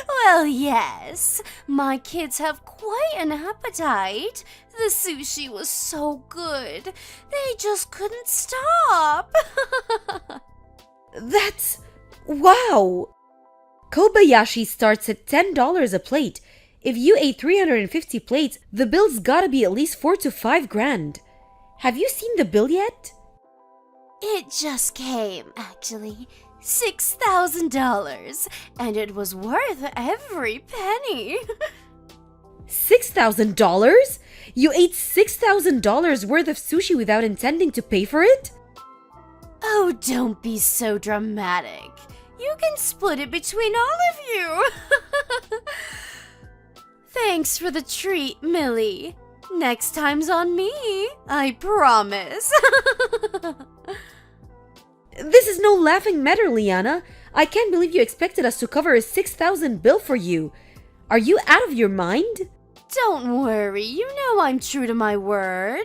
Speaker 2: Well, yes. My kids have quite an appetite. The sushi was so good. They just couldn't stop.
Speaker 1: That's... wow! Kobayashi starts at $10 a plate. If you ate 350 plates, the bill's gotta be at least 4 to 5 grand. Have you seen the bill yet?
Speaker 2: It just came, actually. $6,000, and it was worth every penny.
Speaker 1: $6,000? You ate $6,000 worth of sushi without intending to pay for it?
Speaker 2: Oh, don't be so dramatic. You can split it between all of you. Thanks for the treat, Millie. Next time's on me, I promise.
Speaker 1: This is no laughing matter, Liana. I can't believe you expected us to cover a $6,000 bill for you. Are you out of your mind?
Speaker 2: Don't worry, you know I'm true to my word.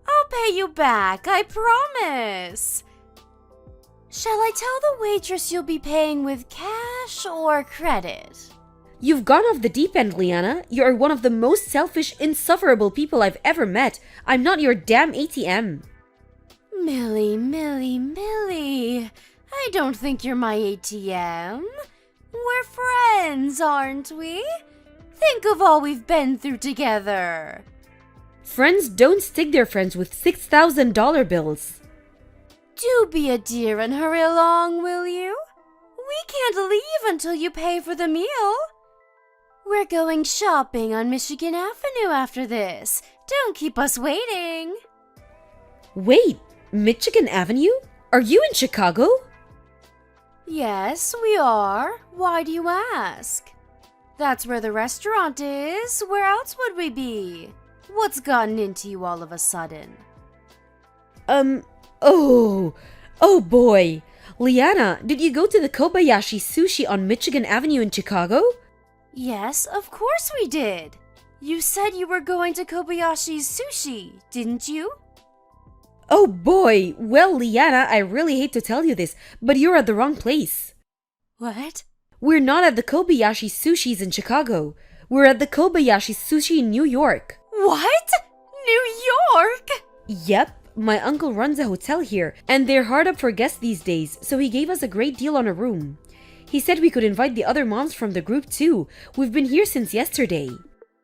Speaker 2: I'll pay you back, I promise. Shall I tell the waitress you'll be paying with cash or credit?
Speaker 1: You've gone off the deep end, Liana. You are one of the most selfish, insufferable people I've ever met. I'm not your damn ATM.
Speaker 2: Millie, Millie, Millie. I don't think you're my ATM. We're friends, aren't we? Think of all we've been through together.
Speaker 1: Friends don't stick their friends with $6,000 bills.
Speaker 2: Do be a dear and hurry along, will you? We can't leave until you pay for the meal. We're going shopping on Michigan Avenue after this. Don't keep us waiting.
Speaker 1: Wait, Michigan Avenue? Are you in Chicago?
Speaker 2: Yes, we are. Why do you ask? That's where the restaurant is. Where else would we be? What's gotten into you all of a sudden?
Speaker 1: Oh boy. Liana, did you go to the Kobayashi Sushi on Michigan Avenue in Chicago?
Speaker 2: Yes, of course we did. You said you were going to Kobayashi's Sushi, didn't you?
Speaker 1: Oh boy. Well, Liana, I really hate to tell you this, but you're at the wrong place.
Speaker 2: What?
Speaker 1: We're not at the Kobayashi Sushis in Chicago. We're at the Kobayashi Sushi in New York.
Speaker 2: What? New York?
Speaker 1: Yep. My uncle runs a hotel here, and they're hard up for guests these days, so he gave us a great deal on a room. He said we could invite the other moms from the group too. We've been here since yesterday.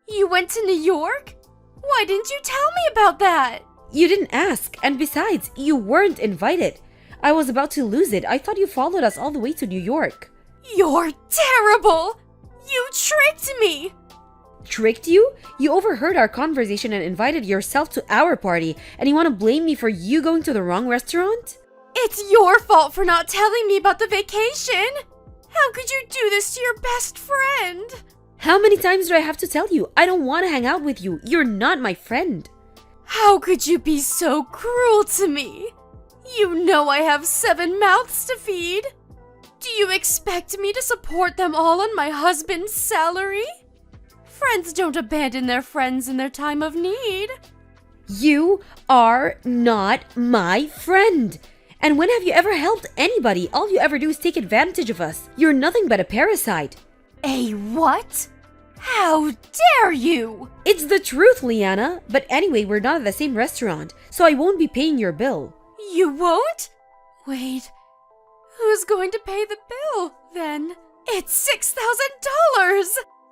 Speaker 2: You went to New York? Why didn't you tell me about that?
Speaker 1: You didn't ask, and besides, you weren't invited. I was about to lose it. I thought you followed us all the way to New York.
Speaker 2: You're terrible! You tricked me!
Speaker 1: Tricked you? You overheard our conversation and invited yourself to our party, and you want to blame me for you going to the wrong restaurant?
Speaker 2: It's your fault for not telling me about the vacation! How could you do this to your best friend?
Speaker 1: How many times do I have to tell you? I don't want to hang out with you. You're not my friend.
Speaker 2: How could you be so cruel to me? You know I have 7 mouths to feed. Do you expect me to support them all on my husband's salary? Friends don't abandon their friends in their time of need.
Speaker 1: You are not my friend. And when have you ever helped anybody? All you ever do is take advantage of us. You're nothing but a parasite.
Speaker 2: A what? How dare you?
Speaker 1: It's the truth, Liana. But anyway, we're not at the same restaurant, so I won't be paying your bill.
Speaker 2: You won't? Wait, who's going to pay the bill, then? It's $6,000!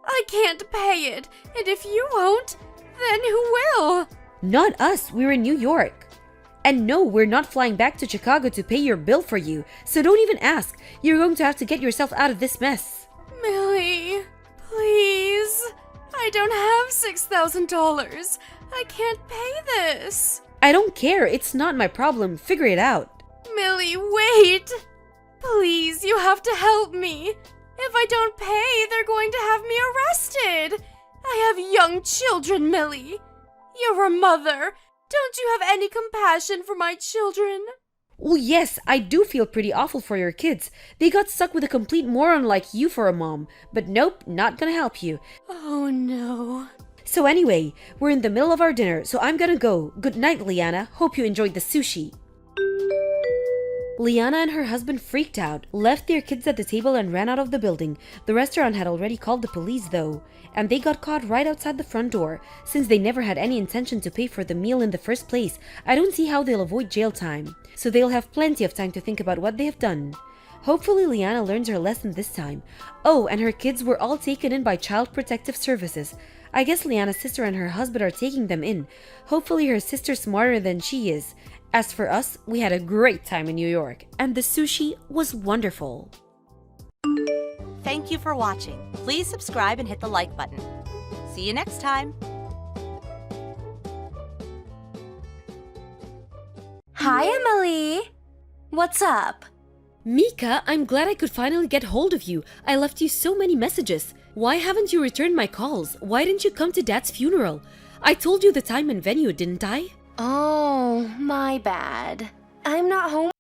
Speaker 2: I can't pay it, and if you won't, then who will?
Speaker 1: Not us, we're in New York. And no, we're not flying back to Chicago to pay your bill for you, so don't even ask. You're going to have to get yourself out of this mess.
Speaker 2: Millie, please. I don't have $6,000. I can't pay this.
Speaker 1: I don't care, it's not my problem. Figure it out.
Speaker 2: Millie, wait. Please, you have to help me. If I don't pay, they're going to have me arrested. I have young children, Millie. You're a mother. Don't you have any compassion for my children?
Speaker 1: Well, yes, I do feel pretty awful for your kids. They got stuck with a complete moron like you for a mom. But nope, not gonna help you.
Speaker 2: Oh no.
Speaker 1: So anyway, we're in the middle of our dinner, so I'm gonna go. Good night, Liana. Hope you enjoyed the sushi. Liana and her husband freaked out, left their kids at the table and ran out of the building. The restaurant had already called the police though, and they got caught right outside the front door. Since they never had any intention to pay for the meal in the first place, I don't see how they'll avoid jail time. So they'll have plenty of time to think about what they have done. Hopefully Liana learns her lesson this time. Oh, and her kids were all taken in by Child Protective Services. I guess Liana's sister and her husband are taking them in. Hopefully her sister's smarter than she is. As for us, we had a great time in New York, and the sushi was wonderful.
Speaker 4: Thank you for watching. Please subscribe and hit the like button. See you next time.
Speaker 2: Hi, Emily. What's up?
Speaker 1: Mika, I'm glad I could finally get hold of you. I left you so many messages. Why haven't you returned my calls? Why didn't you come to Dad's funeral? I told you the time and venue, didn't I?
Speaker 2: Oh, my bad. I'm not home.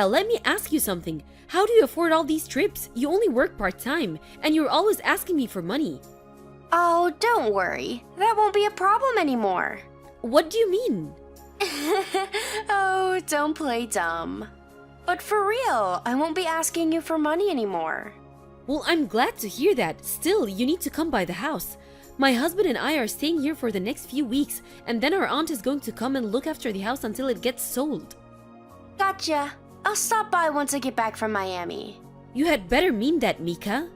Speaker 1: Let me ask you something. How do you afford all these trips? You only work part-time, and you're always asking me for money.
Speaker 2: Oh, don't worry. That won't be a problem anymore.
Speaker 1: What do you mean?
Speaker 2: Oh, don't play dumb. But for real, I won't be asking you for money anymore.
Speaker 1: Well, I'm glad to hear that. Still, you need to come by the house. My husband and I are staying here for the next few weeks, and then our aunt is going to come and look after the house until it gets sold.
Speaker 2: Gotcha. I'll stop by once I get back from Miami.
Speaker 1: You had better mean that, Mika.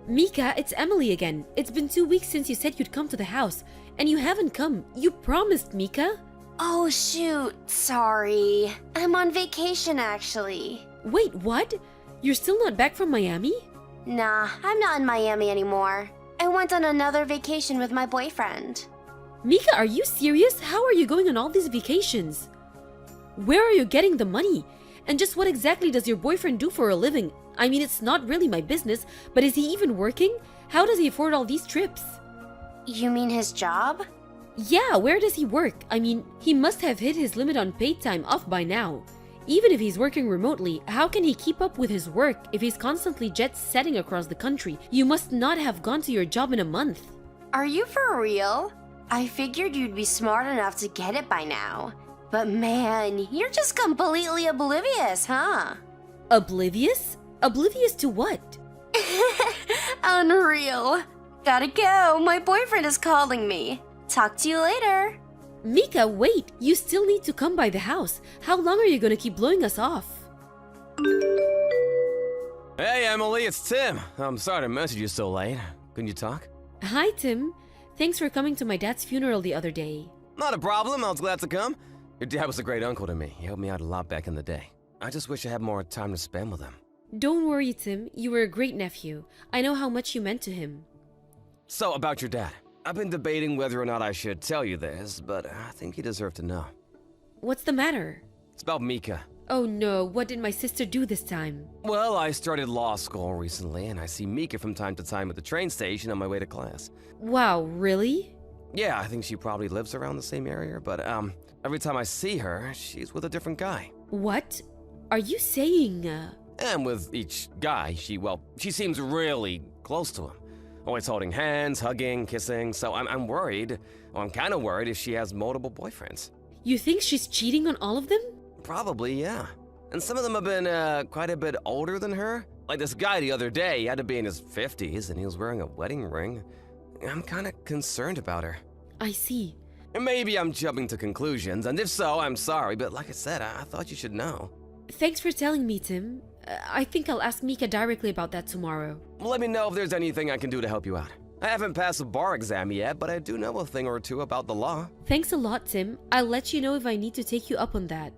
Speaker 1: Mika, it's Emily again. It's been 2 weeks since you said you'd come to the house, and you haven't come. You promised, Mika.
Speaker 2: Oh shoot, sorry. I'm on vacation actually.
Speaker 1: Wait, what? You're still not back from Miami?
Speaker 2: Nah, I'm not in Miami anymore. I went on another vacation with my boyfriend.
Speaker 1: Mika, are you serious? How are you going on all these vacations? Where are you getting the money? And just what exactly does your boyfriend do for a living? I mean, it's not really my business, but is he even working? How does he afford all these trips?
Speaker 2: You mean his job?
Speaker 1: Yeah, where does he work? I mean, he must have hit his limit on paid time off by now. Even if he's working remotely, how can he keep up with his work if he's constantly jet-setting across the country? You must not have gone to your job in a month.
Speaker 2: Are you for real? I figured you'd be smart enough to get it by now. But man, you're just completely oblivious, huh?
Speaker 1: Oblivious? Oblivious to what?
Speaker 2: Unreal. Gotta go, my boyfriend is calling me. Talk to you later.
Speaker 1: Mika, wait! You still need to come by the house. How long are you gonna keep blowing us off?
Speaker 3: Hey, Emily, it's Tim. I'm sorry to message you so late. Can you talk?
Speaker 1: Hi, Tim. Thanks for coming to my dad's funeral the other day.
Speaker 3: Not a problem. I was glad to come. Your dad was a great uncle to me. He helped me out a lot back in the day. I just wish I had more time to spend with him.
Speaker 1: Don't worry, Tim. You were a great nephew. I know how much you meant to him.
Speaker 3: So, about your dad. I've been debating whether or not I should tell you this, but I think you deserve to know.
Speaker 1: What's the matter?
Speaker 3: It's about Mika.
Speaker 1: Oh no, what did my sister do this time?
Speaker 3: Well, I started law school recently, and I see Mika from time to time at the train station on my way to class.
Speaker 1: Wow, really?
Speaker 3: Yeah, I think she probably lives around the same area, but every time I see her, she's with a different guy.
Speaker 1: What? Are you saying,
Speaker 3: And with each guy, she seems really close to him. Always holding hands, hugging, kissing, so I'm worried, or I'm kind of worried if she has multiple boyfriends.
Speaker 1: You think she's cheating on all of them?
Speaker 3: Probably, yeah. And some of them have been quite a bit older than her. Like this guy the other day, he had to be in his 50s, and he was wearing a wedding ring. I'm kind of concerned about her.
Speaker 1: I see.
Speaker 3: And maybe I'm jumping to conclusions, and if so, I'm sorry, but like I said, I thought you should know.
Speaker 1: Thanks for telling me, Tim. I think I'll ask Mika directly about that tomorrow.
Speaker 3: Let me know if there's anything I can do to help you out. I haven't passed the bar exam yet, but I do know a thing or two about the law.
Speaker 1: Thanks a lot, Tim. I'll let you know if I need to take you up on that.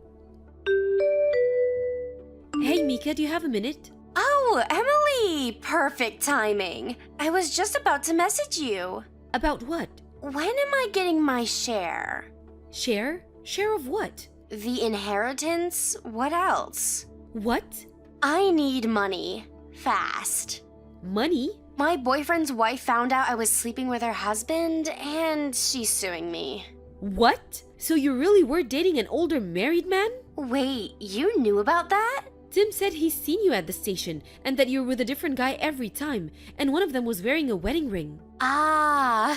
Speaker 1: Hey, Mika, do you have a minute?
Speaker 2: Oh, Emily! Perfect timing. I was just about to message you.
Speaker 1: About what?
Speaker 2: When am I getting my share?
Speaker 1: Share? Share of what?
Speaker 2: The inheritance? What else?
Speaker 1: What?
Speaker 2: I need money. Fast.
Speaker 1: Money?
Speaker 2: My boyfriend's wife found out I was sleeping with her husband, and she's suing me.
Speaker 1: What? So you really were dating an older married man?
Speaker 2: Wait, you knew about that?
Speaker 1: Tim said he's seen you at the station, and that you're with a different guy every time, and one of them was wearing a wedding ring.
Speaker 2: Ah,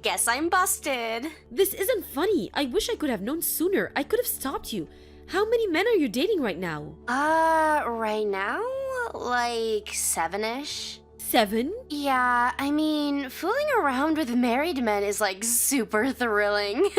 Speaker 2: guess I'm busted.
Speaker 1: This isn't funny. I wish I could have known sooner. I could have stopped you. How many men are you dating right now?
Speaker 2: Right now? Like 7-ish?
Speaker 1: 7?
Speaker 2: Yeah, I mean, fooling around with married men is like super thrilling.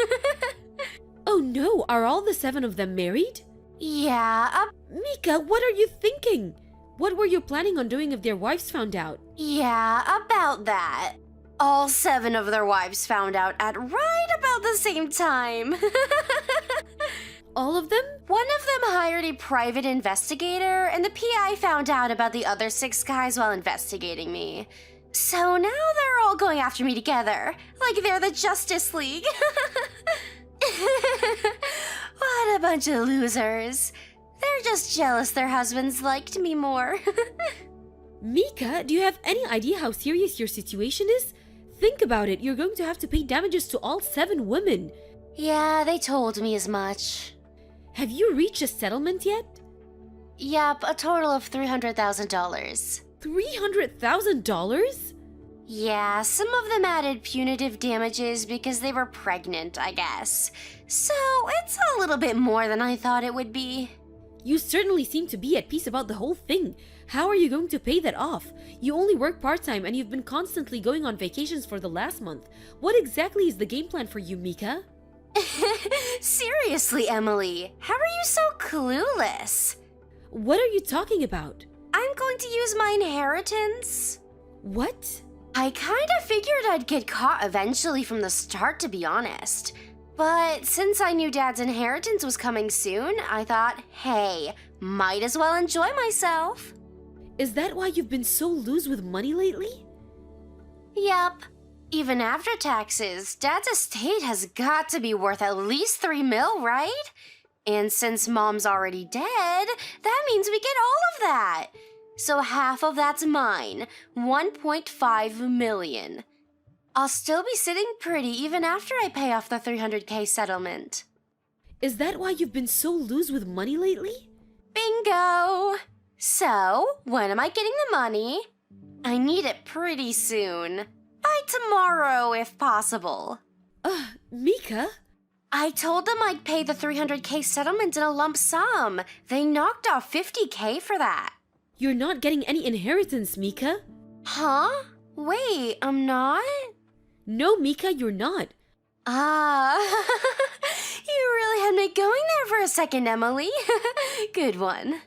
Speaker 1: Oh no, are all the 7 of them married?
Speaker 2: Yeah,
Speaker 1: Mika, what are you thinking? What were you planning on doing if their wives found out?
Speaker 2: yeah, about that. All 7 of their wives found out at right about the same time.
Speaker 1: All of them?
Speaker 2: One of them hired a private investigator, and the PI found out about the other 6 guys while investigating me. So now they're all going after me together, like they're the Justice League. What a bunch of losers. They're just jealous their husbands liked me more.
Speaker 1: Mika, do you have any idea how serious your situation is? Think about it, you're going to have to pay damages to all 7 women.
Speaker 2: Yeah, they told me as much.
Speaker 1: Have you reached a settlement yet?
Speaker 2: Yep, a total of $300,000.
Speaker 1: $300,000?
Speaker 2: Yeah, some of them added punitive damages because they were pregnant, I guess. So it's a little bit more than I thought it would be.
Speaker 1: You certainly seem to be at peace about the whole thing. How are you going to pay that off? You only work part-time and you've been constantly going on vacations for the last month. What exactly is the game plan for you, Mika?
Speaker 2: Seriously, Emily, how are you so clueless?
Speaker 1: What are you talking about?
Speaker 2: I'm going to use my inheritance.
Speaker 1: What?
Speaker 2: I kinda figured I'd get caught eventually from the start, to be honest. But since I knew Dad's inheritance was coming soon, I thought, hey, might as well enjoy myself.
Speaker 1: Is that why you've been so loose with money lately?
Speaker 2: Yep. Even after taxes, Dad's estate has got to be worth at least $3 million, right? And since Mom's already dead, that means we get all of that. So half of that's mine, 1.5 million. I'll still be sitting pretty even after I pay off the $300K settlement.
Speaker 1: Is that why you've been so loose with money lately?
Speaker 2: Bingo! So, when am I getting the money? I need it pretty soon. By tomorrow, if possible.
Speaker 1: Mika?
Speaker 2: I told them I'd pay the $300K settlement in a lump sum. They knocked off $50K for that.
Speaker 1: You're not getting any inheritance, Mika.
Speaker 2: Huh? Wait, I'm not?
Speaker 1: No, Mika, you're not.
Speaker 2: Ah, you really had me going there for a second, Emily. Good one.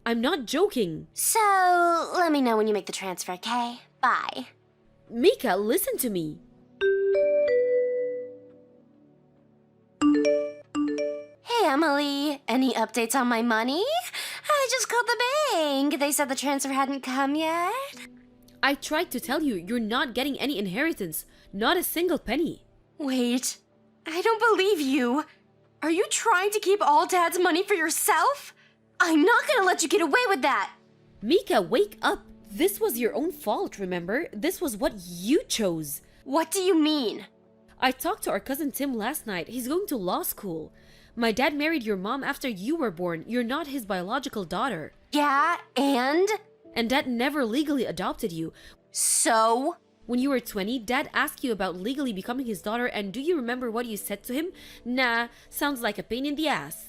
Speaker 1: I'm not joking.
Speaker 2: So, let me know when you make the transfer, okay? Bye.
Speaker 1: Mika, listen to me.
Speaker 2: Hey, Emily. Any updates on my money? I just called the bank. They said the transfer hadn't come yet.
Speaker 1: I tried to tell you, you're not getting any inheritance. Not a single penny.
Speaker 2: Wait, I don't believe you. Are you trying to keep all Dad's money for yourself? I'm not gonna let you get away with that.
Speaker 1: Mika, wake up. This was your own fault, remember? This was what you chose.
Speaker 2: What do you mean?
Speaker 1: I talked to our cousin Tim last night. He's going to law school. My dad married your mom after you were born. You're not his biological daughter.
Speaker 2: Yeah, and?
Speaker 1: And Dad never legally adopted you.
Speaker 2: So?
Speaker 1: When you were 20, Dad asked you about legally becoming his daughter, and do you remember what you said to him? Nah, sounds like a pain in the ass.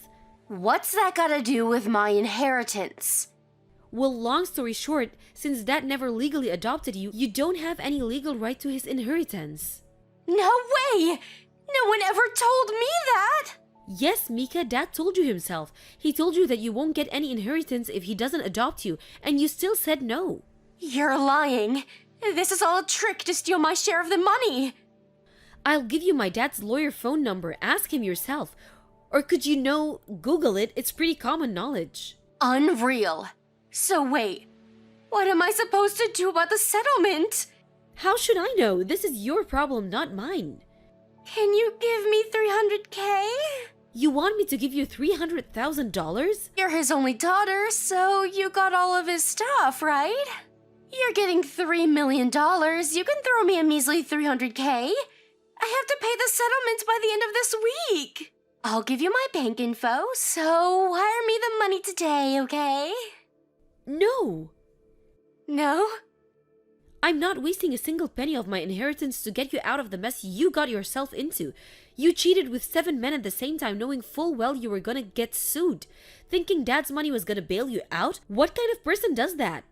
Speaker 2: What's that gotta do with my inheritance?
Speaker 1: Well, long story short, since Dad never legally adopted you, you don't have any legal right to his inheritance.
Speaker 2: No way! No one ever told me that!
Speaker 1: Yes, Mika, Dad told you himself. He told you that you won't get any inheritance if he doesn't adopt you, and you still said no.
Speaker 2: You're lying. This is all a trick to steal my share of the money.
Speaker 1: I'll give you my dad's lawyer phone number. Ask him yourself. Or could you Google it? It's pretty common knowledge.
Speaker 2: Unreal. So wait, what am I supposed to do about the settlement?
Speaker 1: How should I know? This is your problem, not mine.
Speaker 2: Can you give me $300K?
Speaker 1: You want me to give you $300,000?
Speaker 2: You're his only daughter, so you got all of his stuff, right? You're getting $3 million. You can throw me a measly $300K. I have to pay the settlement by the end of this week. I'll give you my bank info, so wire me the money today, okay?
Speaker 1: No.
Speaker 2: No?
Speaker 1: I'm not wasting a single penny of my inheritance to get you out of the mess you got yourself into. You cheated with 7 men at the same time, knowing full well you were gonna get sued. Thinking Dad's money was gonna bail you out? What kind of person does that?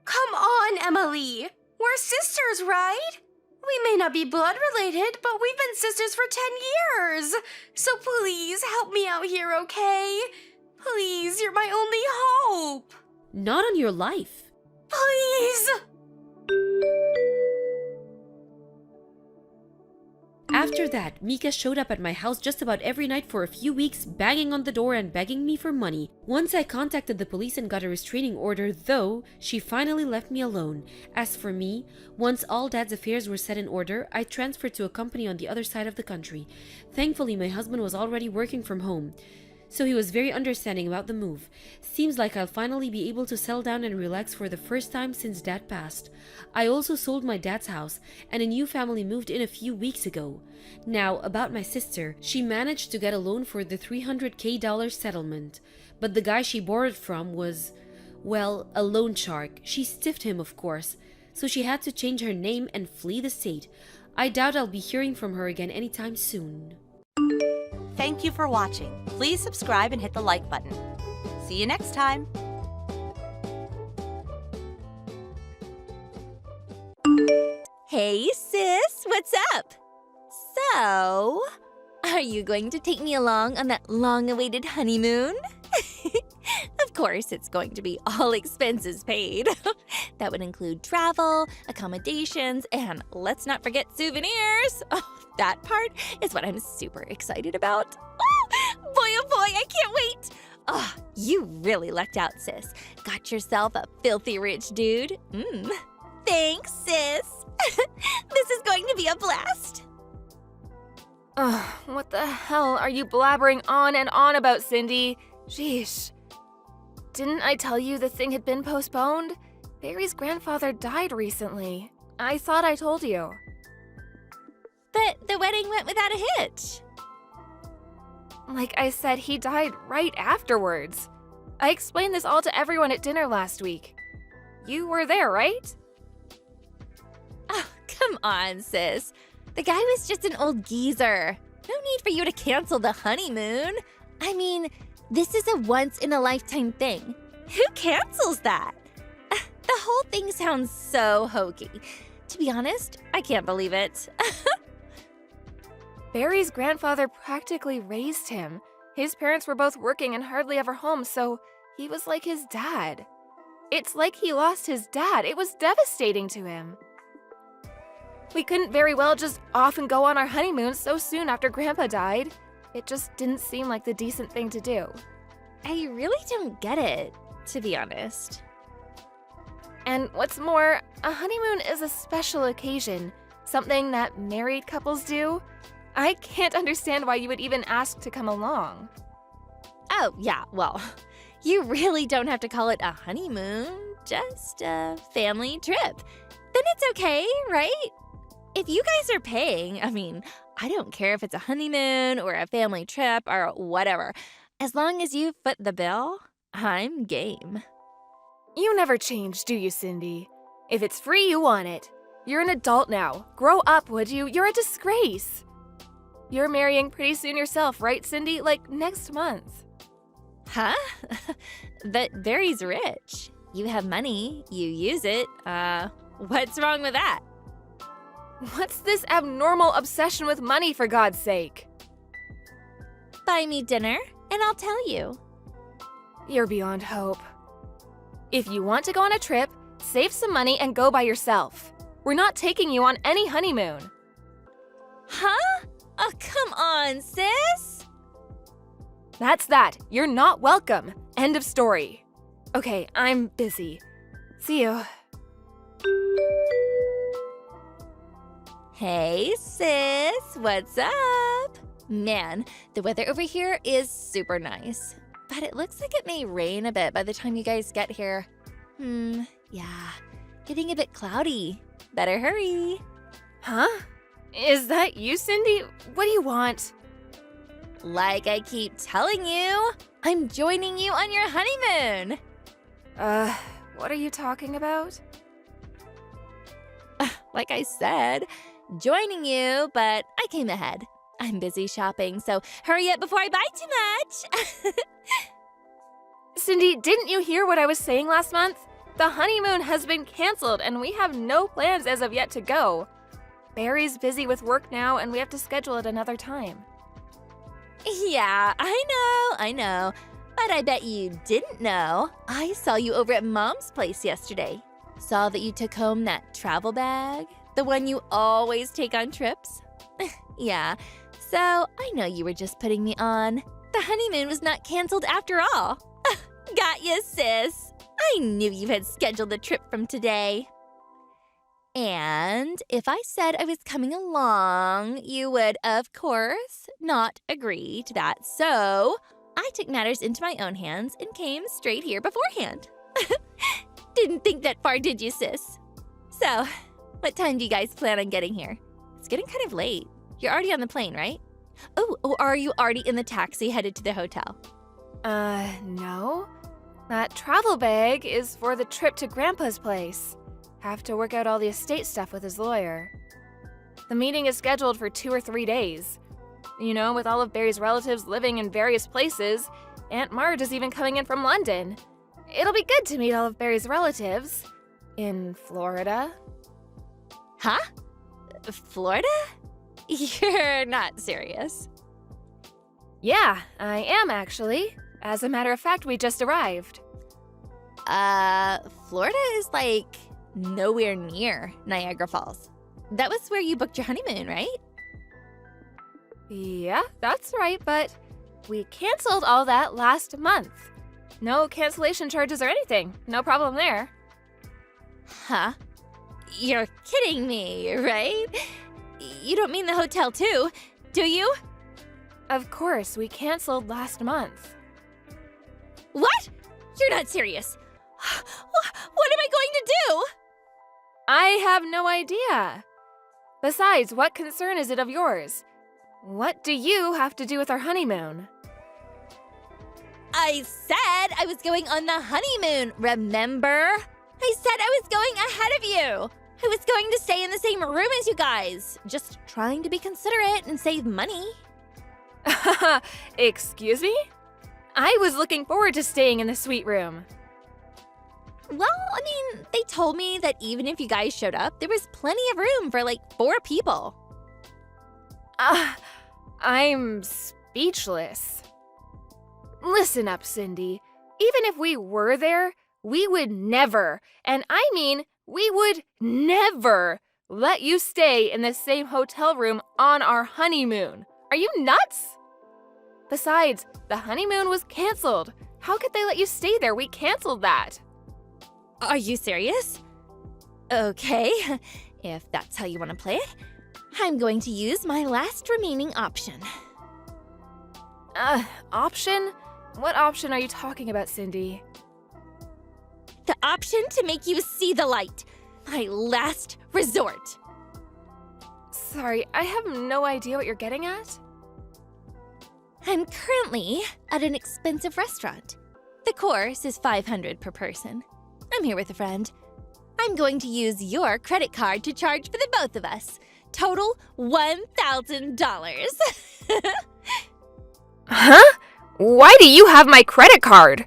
Speaker 2: Come on, Emily. We're sisters, right? We may not be blood related, but we've been sisters for 10 years. So please help me out here, okay? Please, you're my only hope.
Speaker 1: Not on your life.
Speaker 2: Please.
Speaker 1: After that, Mika showed up at my house just about every night for a few weeks, banging on the door and begging me for money. Once I contacted the police and got a restraining order, though, she finally left me alone. As for me, once all Dad's affairs were set in order, I transferred to a company on the other side of the country. Thankfully, my husband was already working from home, so he was very understanding about the move. Seems like I'll finally be able to settle down and relax for the first time since Dad passed. I also sold my dad's house, and a new family moved in a few weeks ago. Now, about my sister, she managed to get a loan for the $300K settlement, but the guy she borrowed from was, well, a loan shark. She stiffed him, of course, so she had to change her name and flee the state. I doubt I'll be hearing from her again anytime soon.
Speaker 4: Thank you for watching. Please subscribe and hit the like button. See you next time.
Speaker 5: Hey sis, what's up? So, are you going to take me along on that long-awaited honeymoon? Of course, it's going to be all expenses paid. That would include travel, accommodations, and let's not forget souvenirs. Oh, that part is what I'm super excited about. Oh boy, I can't wait. Oh, you really lucked out, sis. Got yourself a filthy rich dude. Thanks, sis. This is going to be a blast.
Speaker 6: Ugh, what the hell are you blabbering on and on about, Cindy? Sheesh. Didn't I tell you the thing had been postponed? Barry's grandfather died recently. I thought I told you.
Speaker 5: But the wedding went without a hitch.
Speaker 6: Like I said, he died right afterwards. I explained this all to everyone at dinner last week. You were there, right?
Speaker 5: Oh, come on, sis. The guy was just an old geezer. No need for you to cancel the honeymoon. I mean, this is a once-in-a-lifetime thing. Who cancels that? The whole thing sounds so hokey. To be honest, I can't believe it.
Speaker 6: Barry's grandfather practically raised him. His parents were both working and hardly ever home, so he was like his dad. It's like he lost his dad. It was devastating to him. We couldn't very well just off and go on our honeymoon so soon after Grandpa died. It just didn't seem like the decent thing to do.
Speaker 5: I really don't get it, to be honest.
Speaker 6: And what's more, a honeymoon is a special occasion, something that married couples do. I can't understand why you would even ask to come along.
Speaker 5: Oh, yeah, well, you really don't have to call it a honeymoon, just a family trip. Then it's okay, right? If you guys are paying, I mean, I don't care if it's a honeymoon or a family trip or whatever. As long as you foot the bill, I'm game.
Speaker 6: You never change, do you, Cindy? If it's free, you want it. You're an adult now. Grow up, would you? You're a disgrace. You're marrying pretty soon yourself, right, Cindy? Like next month.
Speaker 5: Huh? But Barry's rich. You have money, you use it. What's wrong with that?
Speaker 6: What's this abnormal obsession with money, for God's sake?
Speaker 5: Buy me dinner, and I'll tell you.
Speaker 6: You're beyond hope. If you want to go on a trip, save some money and go by yourself. We're not taking you on any honeymoon.
Speaker 5: Huh? Oh, come on, sis.
Speaker 6: That's that. You're not welcome. End of story. Okay, I'm busy. See you.
Speaker 5: Hey, sis, what's up? Man, the weather over here is super nice, but it looks like it may rain a bit by the time you guys get here. Yeah, getting a bit cloudy. Better hurry.
Speaker 6: Huh? Is that you, Cindy? What do you want?
Speaker 5: Like I keep telling you, I'm joining you on your honeymoon.
Speaker 6: What are you talking about?
Speaker 5: Like I said, joining you, but I came ahead. I'm busy shopping, so hurry up before I buy too much.
Speaker 6: Cindy, didn't you hear what I was saying last month? The honeymoon has been canceled and we have no plans as of yet to go. Barry's busy with work now and we have to schedule it another time.
Speaker 5: Yeah, I know. But I bet you didn't know. I saw you over at Mom's place yesterday. Saw that you took home that travel bag, the one you always take on trips. Yeah, so I know you were just putting me on. The honeymoon was not canceled after all. Got you, sis. I knew you had scheduled the trip from today. And if I said I was coming along, you would, of course, not agree to that. So I took matters into my own hands and came straight here beforehand. Didn't think that far, did you, sis? So, what time do you guys plan on getting here? It's getting kind of late. You're already on the plane, right? Oh, or are you already in the taxi headed to the hotel?
Speaker 6: No. That travel bag is for the trip to Grandpa's place. Have to work out all the estate stuff with his lawyer. The meeting is scheduled for 2 or 3 days. You know, with all of Barry's relatives living in various places, Aunt Marge is even coming in from London. It'll be good to meet all of Barry's relatives. In Florida.
Speaker 5: Huh? Florida? You're not serious.
Speaker 6: Yeah, I am actually. As a matter of fact, we just arrived.
Speaker 5: Florida is like nowhere near Niagara Falls. That was where you booked your honeymoon, right?
Speaker 6: Yeah, that's right, but we canceled all that last month. No cancellation charges or anything. No problem there.
Speaker 5: Huh? You're kidding me, right? You don't mean the hotel too? do you?
Speaker 6: Of course, we canceled last month.
Speaker 5: What? You're not serious. What am I going to do?
Speaker 6: I have no idea. Besides, what concern is it of yours? What do you have to do with our honeymoon?
Speaker 5: I said I was going on the honeymoon, remember? I said I was going ahead of you. I was going to stay in the same room as you guys. Just trying to be considerate and save money.
Speaker 6: Excuse me? I was looking forward to staying in the suite room.
Speaker 5: Well, I mean, they told me that even if you guys showed up, there was plenty of room for like 4 people.
Speaker 6: I'm speechless. Listen up, Cindy. Even if we were there, we would never, and I mean we would never, let you stay in the same hotel room on our honeymoon. Are you nuts? Besides, the honeymoon was canceled. How could they let you stay there? We canceled that.
Speaker 5: Are you serious? Okay, if that's how you want to play it, I'm going to use my last remaining option.
Speaker 6: Option? What option are you talking about, Cindy?
Speaker 5: The option to make you see the light. My last resort.
Speaker 6: Sorry, I have no idea what you're getting at.
Speaker 5: I'm currently at an expensive restaurant. The course is $500 per person. I'm here with a friend. I'm going to use your credit card to charge for the both of us. Total $1,000.
Speaker 6: Huh? Why do you have my credit card?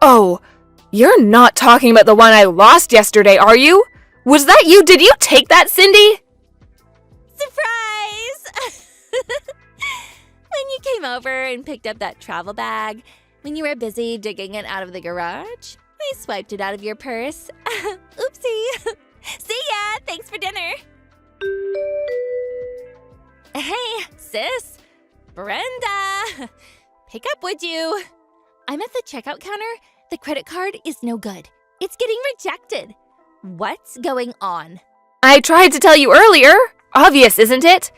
Speaker 6: Oh, you're not talking about the one I lost yesterday, are you? Was that you? Did you take that, Cindy?
Speaker 5: Surprise! When you came over and picked up that travel bag, when you were busy digging it out of the garage, I swiped it out of your purse. Oopsie. See ya! Thanks for dinner. Hey, sis. Brenda. Pick up, would you? I'm at the checkout counter. The credit card is no good. It's getting rejected. What's going on?
Speaker 6: I tried to tell you earlier. Obvious, isn't it?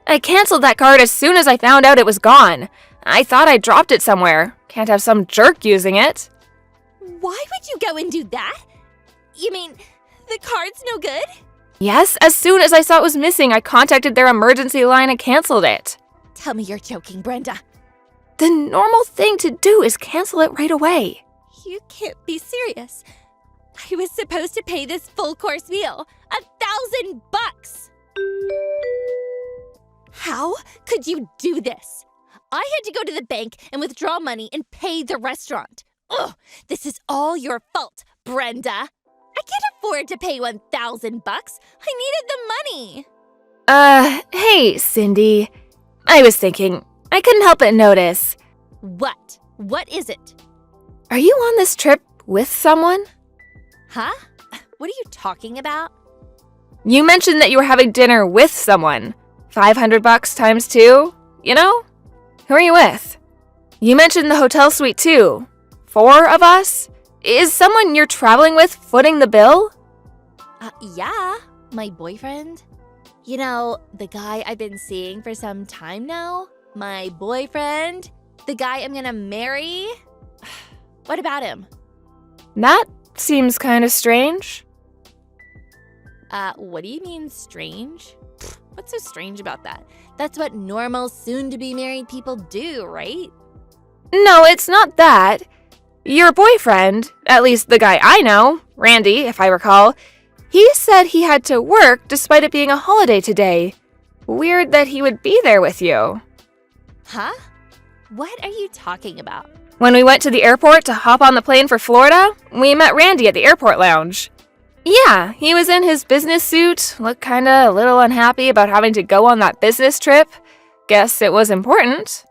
Speaker 6: I canceled that card as soon as I found out it was gone. I thought I dropped it somewhere. Can't have some jerk using it.
Speaker 5: Why would you go and do that? You mean, the card's no good?
Speaker 6: Yes, as soon as I saw it was missing, I contacted their emergency line and canceled it.
Speaker 5: Tell me you're joking, Brenda.
Speaker 6: The normal thing to do is cancel it right away.
Speaker 5: You can't be serious. I was supposed to pay this full course meal. $1,000! How could you do this? I had to go to the bank and withdraw money and pay the restaurant. Ugh, this is all your fault, Brenda. I can't afford to pay $1,000. I needed the money.
Speaker 6: Hey, Cindy. I was thinking, I couldn't help but notice.
Speaker 5: What? What is it?
Speaker 6: Are you on this trip with someone?
Speaker 5: Huh? What are you talking about?
Speaker 6: You mentioned that you were having dinner with someone. $500 times 2, you know? Who are you with? You mentioned the hotel suite too. 4 of us? Is someone you're traveling with footing the bill?
Speaker 5: Yeah, my boyfriend. You know, the guy I've been seeing for some time now? My boyfriend? The guy I'm gonna marry? What about him?
Speaker 6: That seems kind of strange.
Speaker 5: What do you mean strange? What's so strange about that? That's what normal soon-to-be married people do, right?
Speaker 6: No, it's not that. Your boyfriend, at least the guy I know, Randy, if I recall, he said he had to work despite it being a holiday today. Weird that he would be there with you.
Speaker 5: Huh? What are you talking about?
Speaker 6: When we went to the airport to hop on the plane for Florida, we met Randy at the airport lounge. Yeah, he was in his business suit, looked kinda a little unhappy about having to go on that business trip. Guess it was important.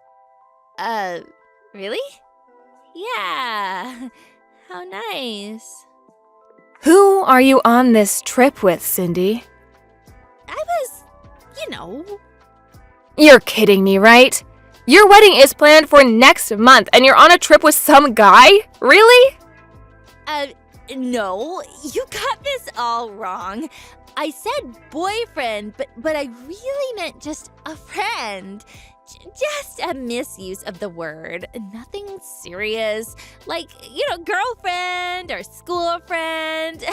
Speaker 5: Really? Yeah. How nice.
Speaker 6: Who are you on this trip with, Cindy?
Speaker 5: I was, you know.
Speaker 6: You're kidding me, right? Your wedding is planned for next month and you're on a trip with some guy? Really?
Speaker 5: No, you got this all wrong. I said boyfriend, but I really meant just a friend. Just a misuse of the word. Nothing serious. Like, girlfriend or school friend.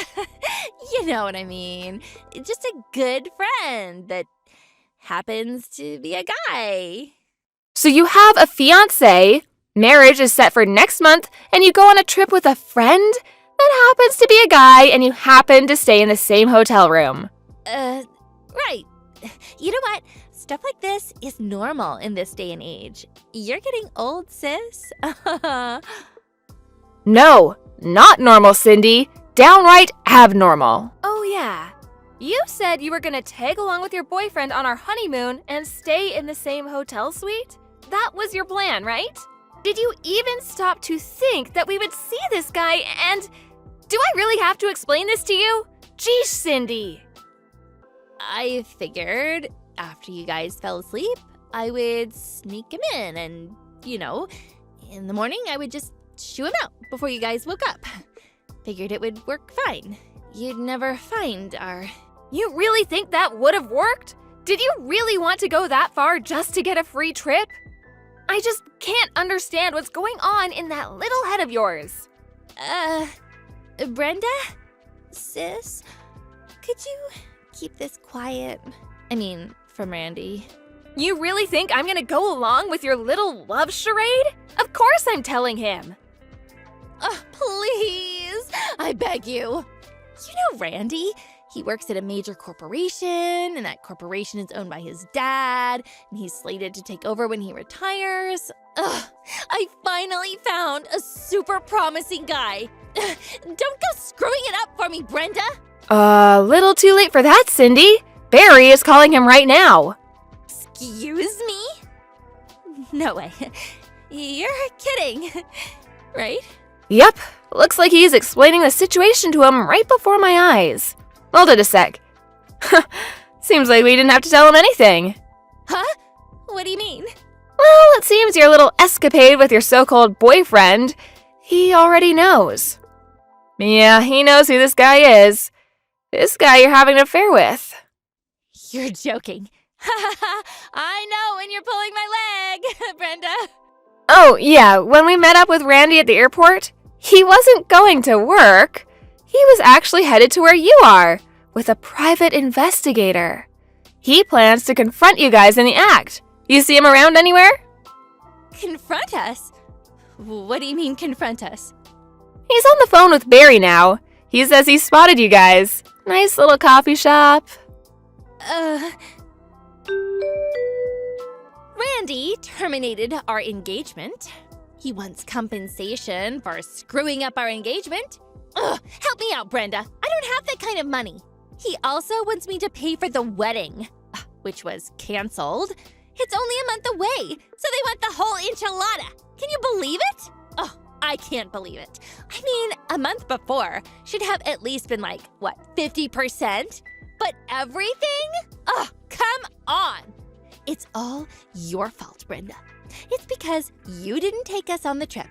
Speaker 5: You know what I mean. Just a good friend that happens to be a guy.
Speaker 6: So you have a fiancé, marriage is set for next month, and you go on a trip with a friend that happens to be a guy, and you happen to stay in the same hotel room.
Speaker 5: Right. You know what? Stuff like this is normal in this day and age. You're getting old, sis.
Speaker 6: No, not normal, Cindy. Downright abnormal. Oh, yeah. You said you were gonna tag along with your boyfriend on our honeymoon and stay in the same hotel suite? That was your plan, right? Did you even stop to think that we would see this guy and... Do I really have to explain this to you? Geesh, Cindy.
Speaker 5: I figured after you guys fell asleep, I would sneak him in and, in the morning I would just shoo him out before you guys woke up. Figured it would work fine. You'd never find our...
Speaker 6: You really think that would have worked? Did you really want to go that far just to get a free trip? I just can't understand what's going on in that little head of yours.
Speaker 5: Brenda? Sis? Could you keep this quiet? I mean, from Randy.
Speaker 6: You really think I'm gonna go along with your little love charade? Of course I'm telling him.
Speaker 5: Oh, please! I beg you. You know Randy? He works at a major corporation, and that corporation is owned by his dad, and he's slated to take over when he retires. Ugh, I finally found a super promising guy. Don't go screwing it up for me, Brenda.
Speaker 6: A little too late for that, Cindy. Barry is calling him right now.
Speaker 5: Excuse me? No way. You're kidding, right?
Speaker 6: Yep. Looks like he's explaining the situation to him right before my eyes. Hold it a sec. Seems like we didn't have to tell him anything.
Speaker 5: Huh? What do you mean?
Speaker 6: Well, it seems your little escapade with your so-called boyfriend, he already knows. Yeah, he knows who this guy is. This guy you're having an affair with.
Speaker 5: You're joking. I know when you're pulling my leg, Brenda.
Speaker 6: Oh, yeah, when we met up with Randy at the airport, he wasn't going to work. He was actually headed to where you are, with a private investigator. He plans to confront you guys in the act. You see him around anywhere?
Speaker 5: Confront us? What do you mean, confront us?
Speaker 6: He's on the phone with Barry now. He says he spotted you guys. Nice little coffee shop.
Speaker 5: Randy terminated our engagement. He wants compensation for screwing up our engagement. Ugh, help me out, Brenda. I don't have that kind of money. He also wants me to pay for the wedding, which was canceled. It's only a month away, so they want the whole enchilada. Can you believe it? Oh, I can't believe it. I mean, a month before should have at least been 50%? But everything? Oh, come on. It's all your fault, Brenda. It's because you didn't take us on the trip.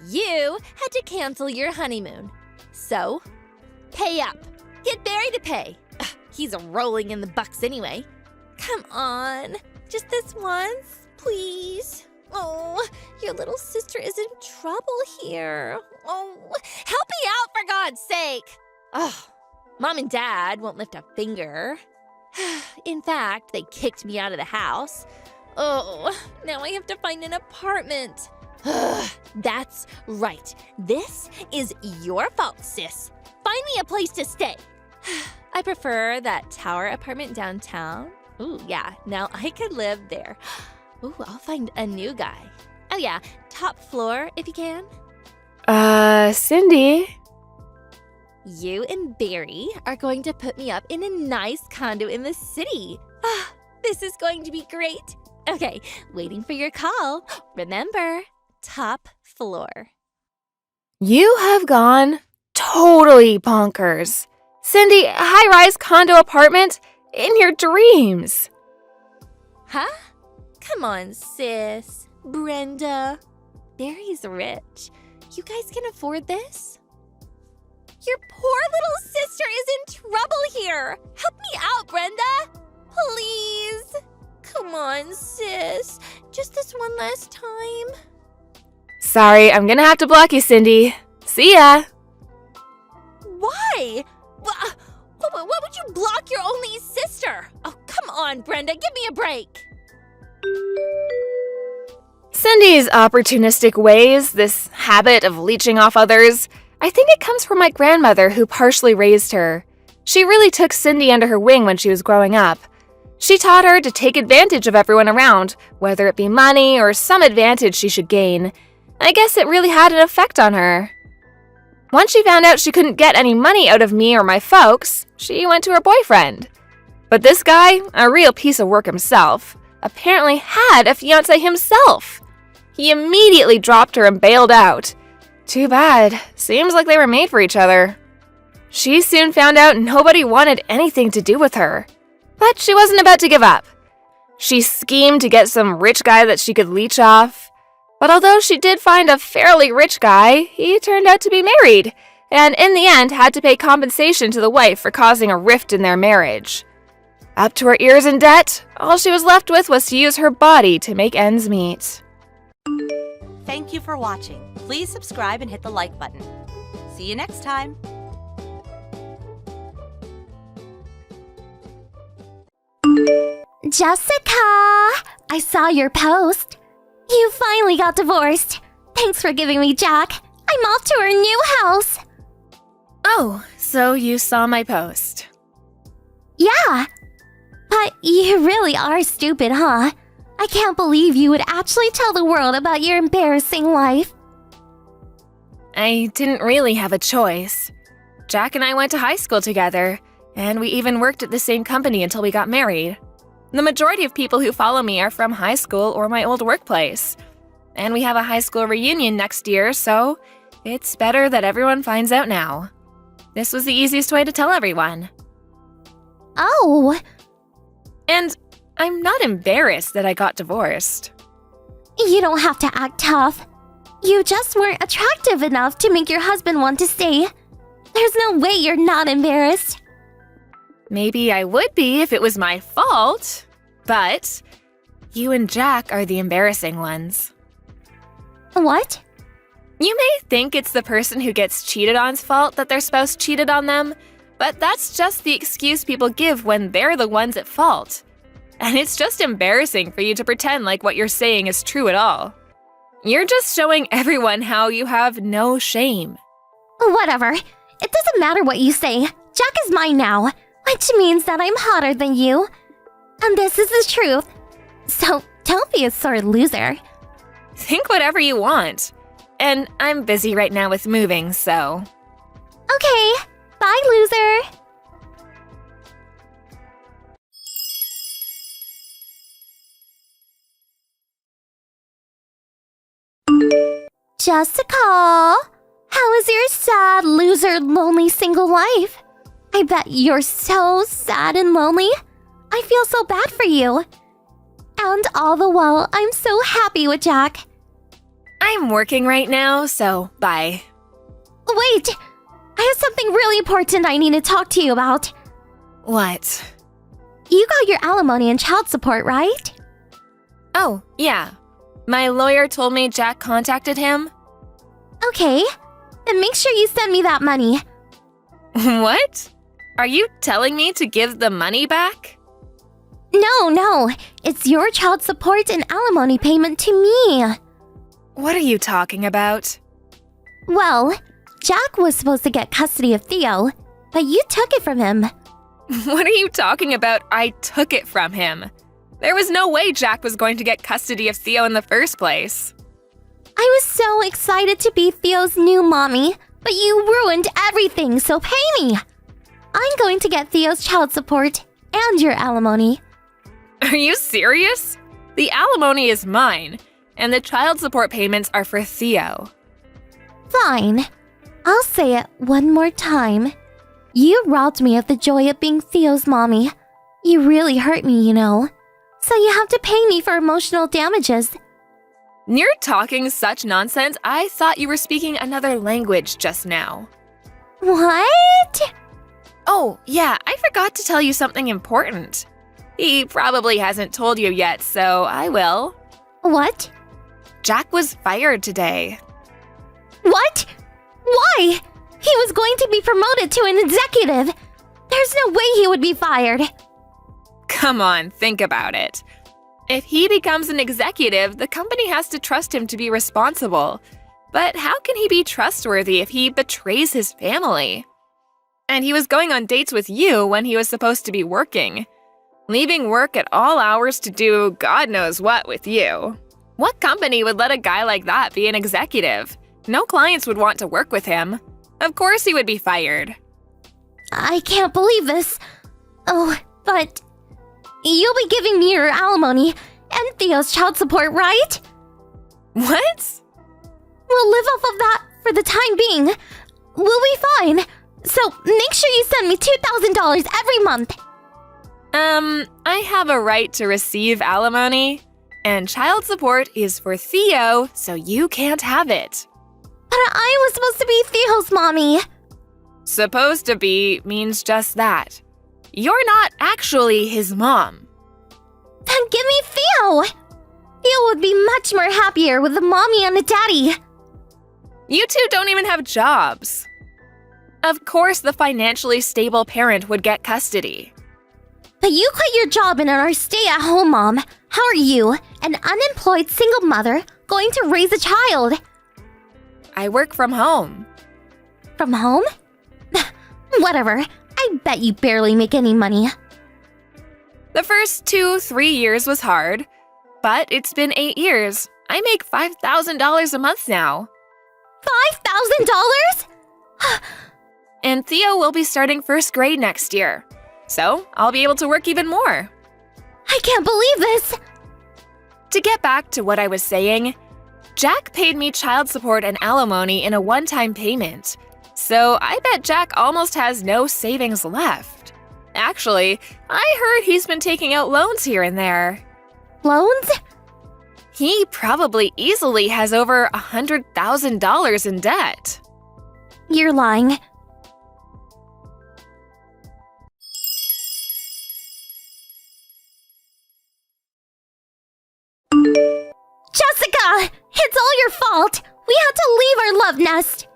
Speaker 5: You had to cancel your honeymoon. So, pay up. Get Barry to pay. Ugh, he's rolling in the bucks anyway. Come on. Just this once, please. Oh, your little sister is in trouble here. Oh, help me out for God's sake. Oh, Mom and Dad won't lift a finger. In fact, they kicked me out of the house. Oh, now I have to find an apartment. That's right. This is your fault, sis. Find me a place to stay. I prefer that tower apartment downtown. Ooh, yeah, now I could live there. Ooh, I'll find a new guy. Oh yeah, top floor if you can.
Speaker 6: Cindy?
Speaker 5: You and Barry are going to put me up in a nice condo in the city. This is going to be great. Okay, waiting for your call. Remember, top floor.
Speaker 6: You have gone totally bonkers. Cindy, high-rise condo apartment in your dreams.
Speaker 5: Huh? Come on, sis. Brenda. Barry's rich. You guys can afford this? Your poor little sister is in trouble here! Help me out, Brenda! Please! Come on, sis. Just this one last time.
Speaker 6: Sorry, I'm gonna have to block you, Cindy. See ya!
Speaker 5: Why? What would you block your only sister? Oh, come on, Brenda, give me a break.
Speaker 6: Cindy's opportunistic ways, this habit of leeching off others, I think it comes from my grandmother who partially raised her. She really took Cindy under her wing when she was growing up. She taught her to take advantage of everyone around, whether it be money or some advantage she should gain. I guess it really had an effect on her. Once she found out she couldn't get any money out of me or my folks, she went to her boyfriend. But this guy, a real piece of work himself, apparently had a fiancé himself. He immediately dropped her and bailed out. Too bad. Seems like they were made for each other. She soon found out nobody wanted anything to do with her. But she wasn't about to give up. She schemed to get some rich guy that she could leech off. But although she did find a fairly rich guy, he turned out to be married, and in the end had to pay compensation to the wife for causing a rift in their marriage. Up to her ears in debt, all she was left with was to use her body to make ends meet.
Speaker 4: Thank you for watching. Please subscribe and hit the like button. See you next time.
Speaker 5: Jessica, I saw your post. You finally got divorced. Thanks for giving me Jack. I'm off to our new house.
Speaker 6: Oh, so you saw my post.
Speaker 5: Yeah. But you really are stupid, huh? I can't believe you would actually tell the world about your embarrassing life.
Speaker 6: I didn't really have a choice. Jack and I went to high school together, and we even worked at the same company until we got married. The majority of people who follow me are from high school or my old workplace. And we have a high school reunion next year, so it's better that everyone finds out now. This was the easiest way to tell everyone.
Speaker 5: Oh.
Speaker 6: And I'm not embarrassed that I got divorced.
Speaker 5: You don't have to act tough. You just weren't attractive enough to make your husband want to stay. There's no way you're not embarrassed.
Speaker 6: Maybe I would be if it was my fault, but you and Jack are the embarrassing ones.
Speaker 5: What?
Speaker 6: You may think it's the person who gets cheated on's fault that their spouse cheated on them, but that's just the excuse people give when they're the ones at fault. And it's just embarrassing for you to pretend like what you're saying is true at all. You're just showing everyone how you have no shame.
Speaker 5: Whatever. It doesn't matter what you say. Jack is mine now, which means that I'm hotter than you. And this is the truth. So don't be a sore loser.
Speaker 6: Think whatever you want. And I'm busy right now with moving, so...
Speaker 5: Okay. Bye, loser. Jessica, how is your sad, loser, lonely single life? I bet you're so sad and lonely. I feel so bad for you. And all the while, I'm so happy with Jack.
Speaker 6: I'm working right now, so bye.
Speaker 5: Wait! I have something really important I need to talk to you about.
Speaker 6: What?
Speaker 5: You got your alimony and child support, right?
Speaker 6: Oh, yeah. My lawyer told me Jack contacted him.
Speaker 5: Okay. Then make sure you send me that money.
Speaker 6: What? Are you telling me to give the money back?
Speaker 5: No. It's your child support and alimony payment to me.
Speaker 6: What are you talking about?
Speaker 5: Well, Jack was supposed to get custody of Theo, but you took it from him.
Speaker 6: What are you talking about? I took it from him. There was no way Jack was going to get custody of Theo in the first place.
Speaker 5: I was so excited to be Theo's new mommy, but you ruined everything, so pay me. I'm going to get Theo's child support and your alimony.
Speaker 6: Are you serious? The alimony is mine, and the child support payments are for Theo.
Speaker 5: Fine. I'll say it one more time. You robbed me of the joy of being Theo's mommy. You really hurt me, you know. So you have to pay me for emotional damages.
Speaker 6: You're talking such nonsense. I thought you were speaking another language just now.
Speaker 5: What?
Speaker 6: Oh, yeah, I forgot to tell you something important. He probably hasn't told you yet, so I will.
Speaker 5: What?
Speaker 6: Jack was fired today.
Speaker 5: What? Why? He was going to be promoted to an executive. There's no way he would be fired.
Speaker 6: Come on, think about it. If he becomes an executive, the company has to trust him to be responsible. But how can he be trustworthy if he betrays his family? And he was going on dates with you when he was supposed to be working. Leaving work at all hours to do God knows what with you. What company would let a guy like that be an executive? No clients would want to work with him. Of course he would be fired.
Speaker 5: I can't believe this. Oh, but you'll be giving me your alimony and Theo's child support, right?
Speaker 6: What?
Speaker 5: We'll live off of that for the time being. We'll be fine. So make sure you send me $2,000 every month.
Speaker 6: I have a right to receive alimony, and child support is for Theo, so you can't have it.
Speaker 5: But I was supposed to be Theo's mommy.
Speaker 6: Supposed to be means just that. You're not actually his mom.
Speaker 5: Then give me Theo. Theo would be much more happier with a mommy and a daddy.
Speaker 6: You two don't even have jobs. Of course, the financially stable parent would get custody.
Speaker 5: But you quit your job and are a stay-at-home mom. How are you, an unemployed single mother, going to raise a child?
Speaker 6: I work from home.
Speaker 5: From home? Whatever. I bet you barely make any money.
Speaker 6: The first 2-3 years was hard, but it's been 8 years. I make $5,000 a month now.
Speaker 5: $5,000?
Speaker 6: And Theo will be starting first grade next year. So I'll be able to work even more.
Speaker 5: I can't believe this.
Speaker 6: To get back to what I was saying, Jack paid me child support and alimony in a one-time payment. So I bet Jack almost has no savings left. Actually, I heard he's been taking out loans here and there.
Speaker 5: Loans?
Speaker 6: He probably easily has over $100,000 in debt.
Speaker 5: You're lying. Jessica! It's all your fault! We had to leave our love nest!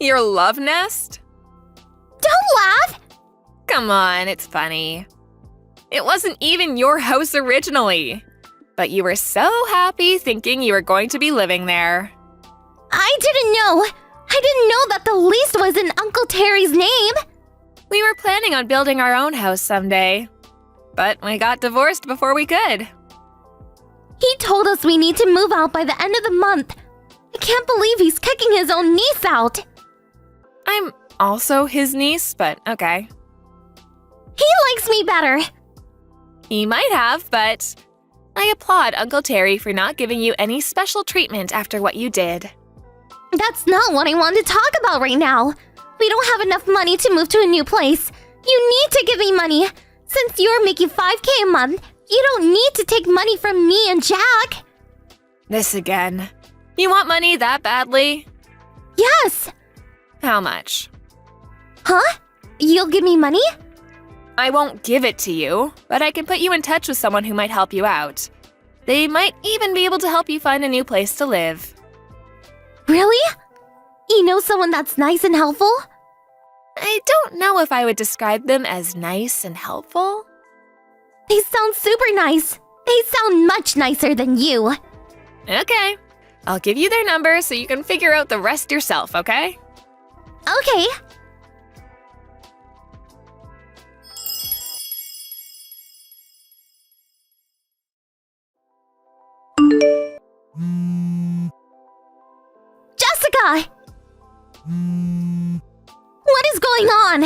Speaker 6: Your love nest?
Speaker 5: Don't laugh!
Speaker 6: Come on, it's funny. It wasn't even your house originally. But you were so happy thinking you were going to be living there.
Speaker 5: I didn't know! I didn't know that the lease was in Uncle Terry's name!
Speaker 6: We were planning on building our own house someday. But we got divorced before we could.
Speaker 5: He told us we need to move out by the end of the month. I can't believe he's kicking his own niece out.
Speaker 6: I'm also his niece, but okay.
Speaker 5: He likes me better.
Speaker 6: He might have, but I applaud Uncle Terry for not giving you any special treatment after what you did.
Speaker 5: That's not what I want to talk about right now. We don't have enough money to move to a new place. You need to give me money. Since you're making $5,000 a month, you don't need to take money from me and Jack.
Speaker 6: This again. You want money that badly?
Speaker 5: Yes.
Speaker 6: How much?
Speaker 5: Huh? You'll give me money?
Speaker 6: I won't give it to you, but I can put you in touch with someone who might help you out. They might even be able to help you find a new place to live.
Speaker 5: Really? You know someone that's nice and helpful?
Speaker 6: I don't know if I would describe them as nice and helpful.
Speaker 5: They sound super nice. They sound much nicer than you.
Speaker 6: Okay. I'll give you their number so you can figure out the rest yourself, okay?
Speaker 5: Okay. Jessica! What is going on?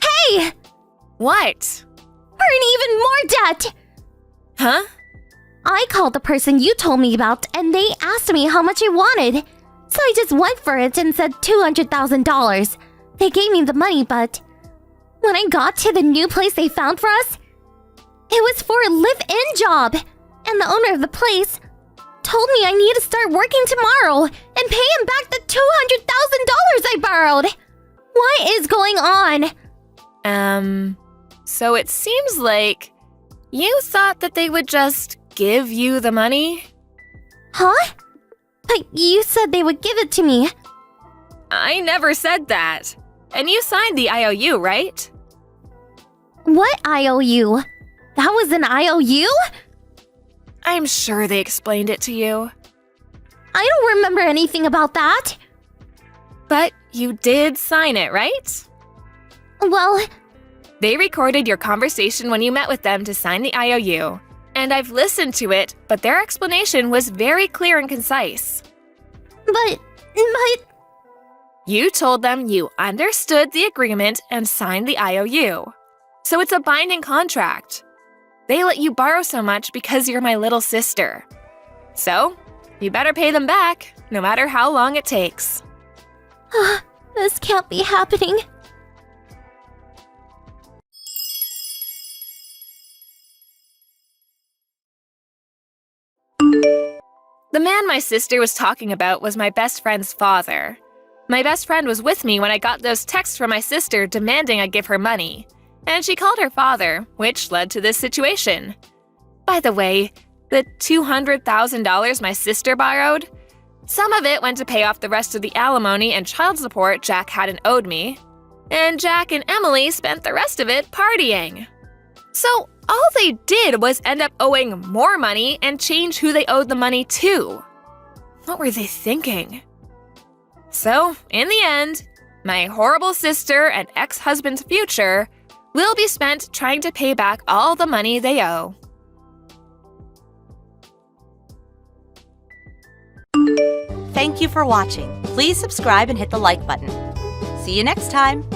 Speaker 5: Hey!
Speaker 6: What?
Speaker 5: We're in even more debt!
Speaker 6: Huh?
Speaker 5: I called the person you told me about and they asked me how much I wanted. So I just went for it and said $200,000. They gave me the money, but when I got to the new place they found for us, it was for a live-in job. And the owner of the place told me I need to start working tomorrow and pay him back the $200,000 I borrowed. What is going on?
Speaker 6: So it seems like you thought that they would just give you the money?
Speaker 5: Huh? But you said they would give it to me.
Speaker 6: I never said that. And you signed the IOU, right?
Speaker 5: What IOU? That was an IOU?
Speaker 6: I'm sure they explained it to you.
Speaker 5: I don't remember anything about that.
Speaker 6: But you did sign it, right?
Speaker 5: Well,
Speaker 6: They recorded your conversation when you met with them to sign the IOU. And I've listened to it, but their explanation was very clear and concise.
Speaker 5: but...
Speaker 6: You told them you understood the agreement and signed the IOU. So it's a binding contract. They let you borrow so much because you're my little sister. So, you better pay them back, no matter how long it takes.
Speaker 5: This can't be happening.
Speaker 6: The man my sister was talking about was my best friend's father. My best friend was with me when I got those texts from my sister demanding I give her money, and she called her father, which led to this situation. By the way, the $200,000 my sister borrowed, some of it went to pay off the rest of the alimony and child support Jack hadn't owed me, and Jack and Emily spent the rest of it partying. So all they did was end up owing more money and change who they owed the money to. What were they thinking? So, in the end, my horrible sister and ex-husband's future will be spent trying to pay back all the money they owe.
Speaker 4: Thank you for watching. Please subscribe and hit the like button. See you next time.